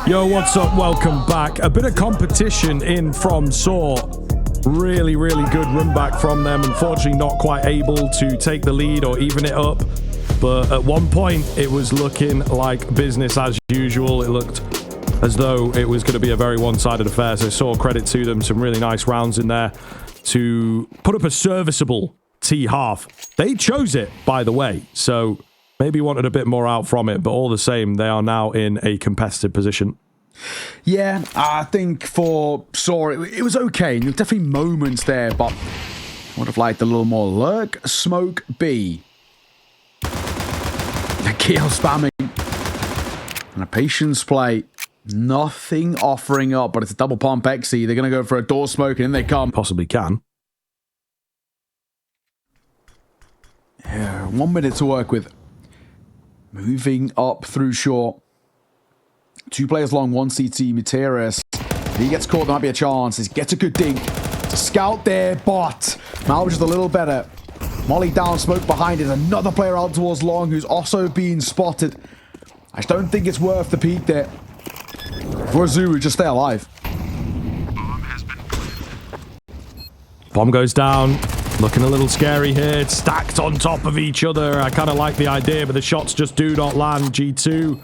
Yo, what's up? Welcome back. A bit of competition in from Saw. Really, really good run back from them. Unfortunately, not quite able to take the lead or even it up. But at one point, it was looking like business as usual. It looked as though it was going to be a very one-sided affair. So Saw, credit to them. Some really nice rounds in there to put up a serviceable T half. They chose it, by the way. So maybe wanted a bit more out from it, but all the same, they are now in a competitive position. Yeah, I think for Saw, it was okay. There were definitely moments there, but I would have liked a little more lurk, smoke, B. The kill spamming. And a patience play. Nothing offering up, but it's a double pump XE. They're going to go for a door smoke, and in they come. Possibly can. Yeah, 1 minute to work with. Moving up through short. 2 players long, 1 CT, Materis. If he gets caught, there might be a chance. He gets a good dig. Scout there, but Mal just a little better. Molly down, smoke behind it. Another player out towards long who's also being spotted. I just don't think it's worth the peak there. For Zuru, just stay alive. Bomb has been planted. Bomb goes down. Looking a little scary here. It's stacked on top of each other. I kind of like the idea, but the shots just do not land. G2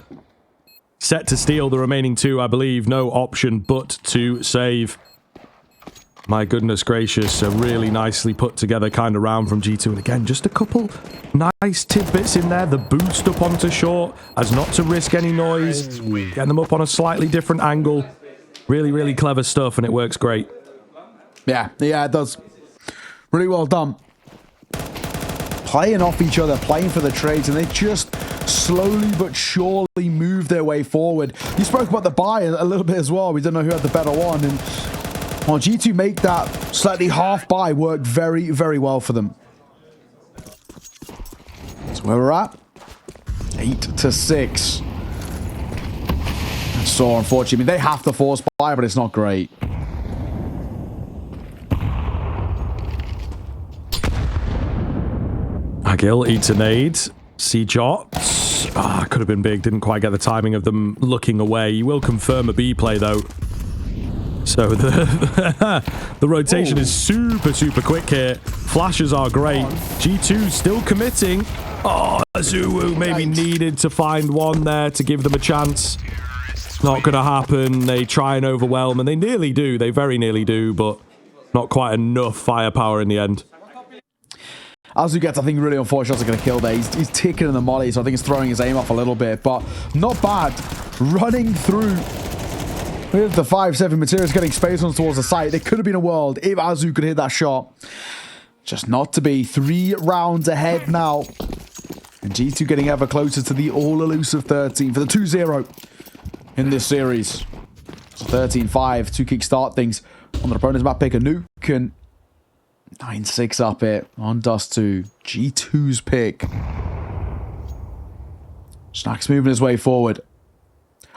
set to steal the remaining 2, I believe. No option but to save. My goodness gracious, a really nicely put together kind of round from G2. And again, just a couple nice tidbits in there. The boost up onto short as not to risk any noise. Getting them up on a slightly different angle. Really, really clever stuff, and it works great. Yeah, it does. Really well done. Playing off each other, playing for the trades, and they just slowly but surely move their way forward. You spoke about the buy a little bit as well. We don't know who had the better one, and well, G2 make that slightly half buy work very, very well for them. That's where we're at. 8-6. So unfortunately, I mean, they have to force buy, but it's not great. Agil eats a nade. C-Jot. Could have been big. Didn't quite get the timing of them looking away. You will confirm a B play, though. So the rotation is super, super quick here. Flashes are great. G2 still committing. Oh, Azuwu maybe needed to find one there to give them a chance. Not going to happen. They try and overwhelm, and they nearly do. They very nearly do, but not quite enough firepower in the end. Azu gets, I think, really unfortunate shots are going to kill there. He's ticking in the molly, so I think he's throwing his aim off a little bit, but not bad. Running through with the 5-7 materials, getting space runs towards the site. It could have been a world if Azu could hit that shot. Just not to be. 3 rounds ahead now. And G2 getting ever closer to the all-elusive 13 for the 2-0 in this series. So 13-5 to kickstart things on the opponent's map. Pick a nuke and 9-6 up it on Dust 2. G2's pick. Snack's moving his way forward.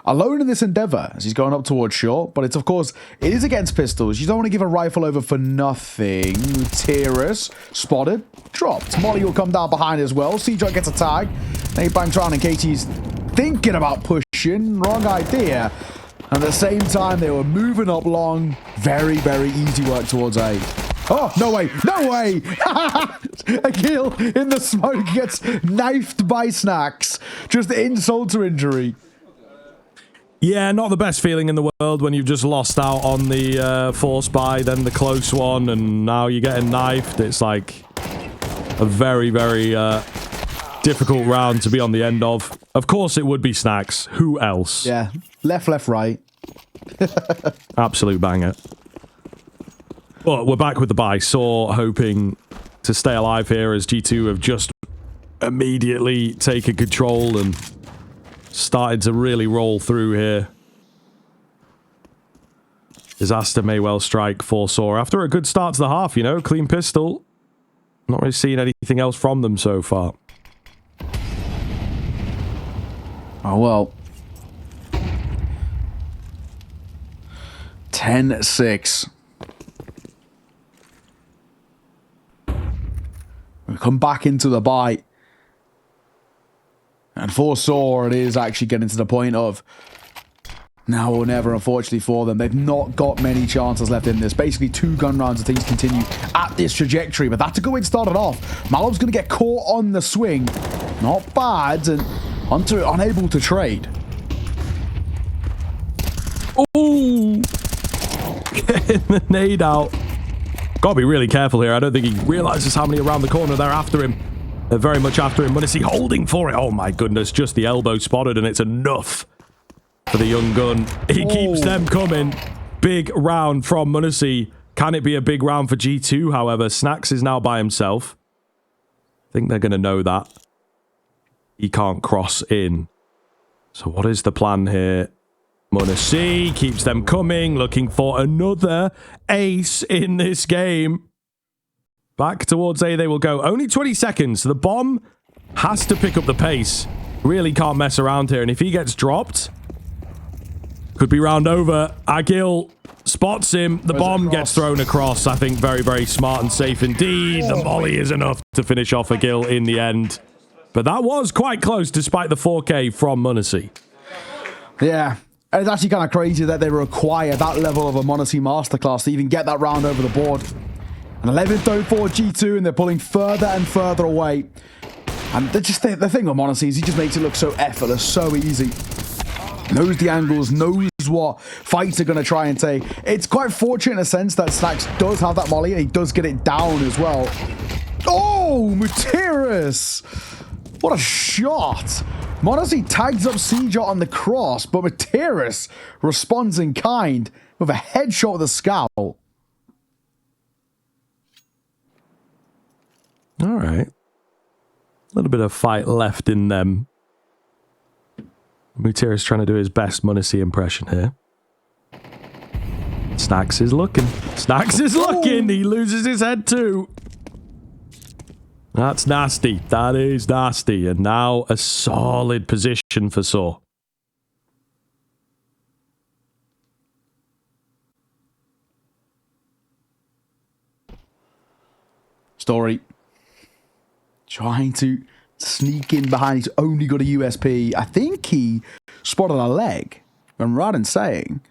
Alone in this endeavor as he's going up towards short, but it's, of course, it is against pistols. You don't want to give a rifle over for nothing. Tyrus spotted, dropped. Molly will come down behind as well. C-Jot gets a tag. They bangs around in case he's thinking about pushing. Wrong idea. And at the same time, they were moving up long. Very, very easy work towards A. Oh, no way. No way. Akil in the smoke gets knifed by Snacks. Just insult to injury. Yeah, not the best feeling in the world when you've just lost out on the force buy, then the close one, and now you're getting knifed. It's like a very, very difficult round to be on the end of. Of course it would be Snacks. Who else? Yeah, left, right. Absolute banger. But we're back with the buy. Saw hoping to stay alive here as G2 have just immediately taken control and started to really roll through here. Disaster may well strike for Saw after a good start to the half, you know. Clean pistol. Not really seeing anything else from them so far. Oh, well. 10-6. We come back into the bite. And for Saw, it is actually getting to the point of now or never, unfortunately, for them. They've not got many chances left in this. Basically, 2 gun rounds and things continue at this trajectory. But that's a good way to start it off. malbs's going to get caught on the swing. Not bad. And Hunter unable to trade. Oh! Getting the nade out. Got to be really careful here. I don't think he realizes how many around the corner they're after him. They're very much after him. But is he holding for it? Oh my goodness. Just the elbow spotted and it's enough for the young gun. He keeps them coming. Big round from m0NESY. Can it be a big round for G2? However, Snacks is now by himself. I think they're going to know that. He can't cross in. So what is the plan here? m0NESY keeps them coming. Looking for another ace in this game. Back towards A they will go. Only 20 seconds. The bomb has to pick up the pace. Really can't mess around here. And if he gets dropped, could be round over. Agil spots him. The bomb gets thrown across. I think very, very smart and safe indeed. The molly is enough to finish off Agil in the end. But that was quite close despite the 4K from m0NESY. Yeah. And it's actually kind of crazy that they require that level of a m0NESY masterclass to even get that round over the board. An 11th for G2, and they're pulling further and further away. And they're just the thing with m0NESY is he just makes it look so effortless, so easy. Knows the angles, knows what fights are going to try and take. It's quite fortunate in a sense that Snacks does have that molly and he does get it down as well. Oh, Materis! What a shot! m0NESY tags up Seeger on the cross, but Materis responds in kind with a headshot with a scout. All right. A little bit of fight left in them. Materis trying to do his best m0NESY impression here. Snacks is looking. Snacks is looking. He loses his head too. That's nasty. That is nasty. And now a solid position for Saw. Story. Trying to sneak in behind. He's only got a USP. I think he spotted a leg. I'm right in saying.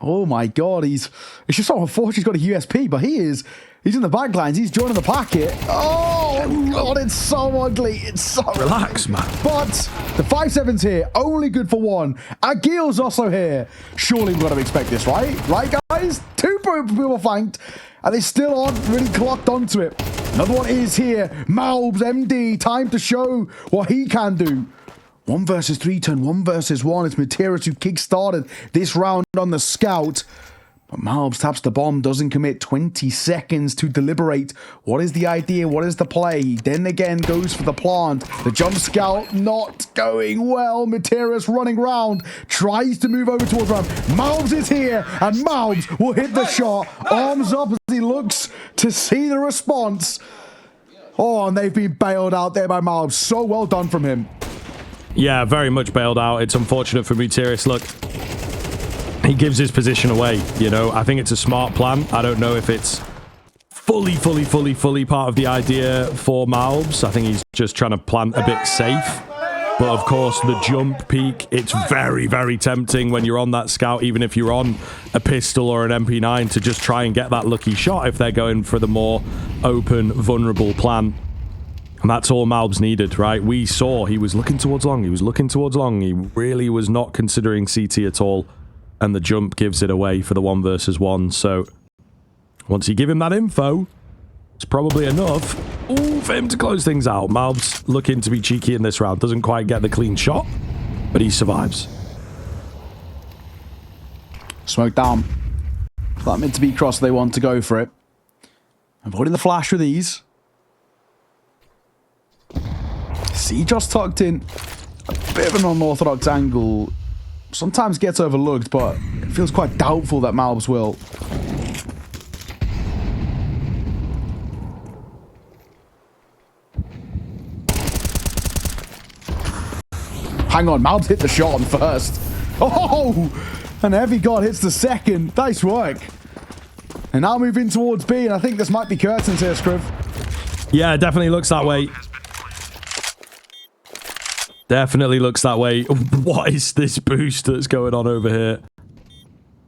Oh my god, it's just so unfortunate he's got a USP, but he's in the backlines, he's joining the packet. Oh god, it's so ugly. It's so relax, man. But the 5-7's here, only good for one. Agil's also here. Surely we've got to expect this, right? Right, guys? 2 people flanked, and they still aren't really clocked onto it. Another one is here. malbsMd, time to show what he can do. 1 versus 3 turn 1 versus 1. It's Materis who kick-started this round on the scout. But malbs taps the bomb, doesn't commit. 20 seconds to deliberate. What is the idea? What is the play? Then again goes for the plant. The jump scout not going well. Materis running round. Tries to move over towards round. malbs is here. And malbs will hit the shot. Arms up as he looks to see the response. Oh, and they've been bailed out there by malbs. So well done from him. Yeah, very much bailed out. It's unfortunate for Materis. Look, he gives his position away, you know. I think it's a smart plan. I don't know if it's fully part of the idea for malbs. I think he's just trying to plant a bit safe. But of course, the jump peak, it's very, very tempting when you're on that scout, even if you're on a pistol or an MP9, to just try and get that lucky shot if they're going for the more open, vulnerable plan. And that's all malbs needed, right? We saw he was looking towards long. He was looking towards long. He really was not considering CT at all. And the jump gives it away for the 1 versus 1. So once you give him that info, it's probably enough for him to close things out. malbs looking to be cheeky in this round. Doesn't quite get the clean shot, but he survives. Smoke down. That meant to be cross. They want to go for it. Avoiding the flash with ease. See, just tucked in a bit of an unorthodox angle. Sometimes gets overlooked, but it feels quite doubtful that malbs will. Hang on, malbs hit the shot on first. Oh! And heavy god hits the second. Nice work. And now moving towards B, and I think this might be curtains here, Scriv. Yeah, it definitely looks that way. Definitely looks that way. What is this boost that's going on over here?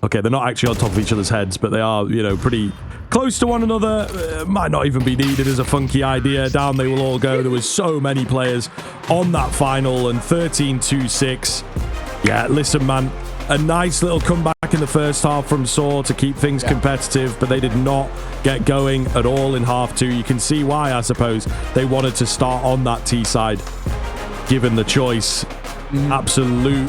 Okay, they're not actually on top of each other's heads, but they are, you know, pretty close to one another. Might not even be needed as a funky idea. Down they will all go. There was so many players on that final, and 13-2-6. Yeah, listen, man. A nice little comeback in the first half from Saw to keep things competitive, but they did not get going at all in half 2. You can see why, I suppose. They wanted to start on that T side. Given the choice, absolute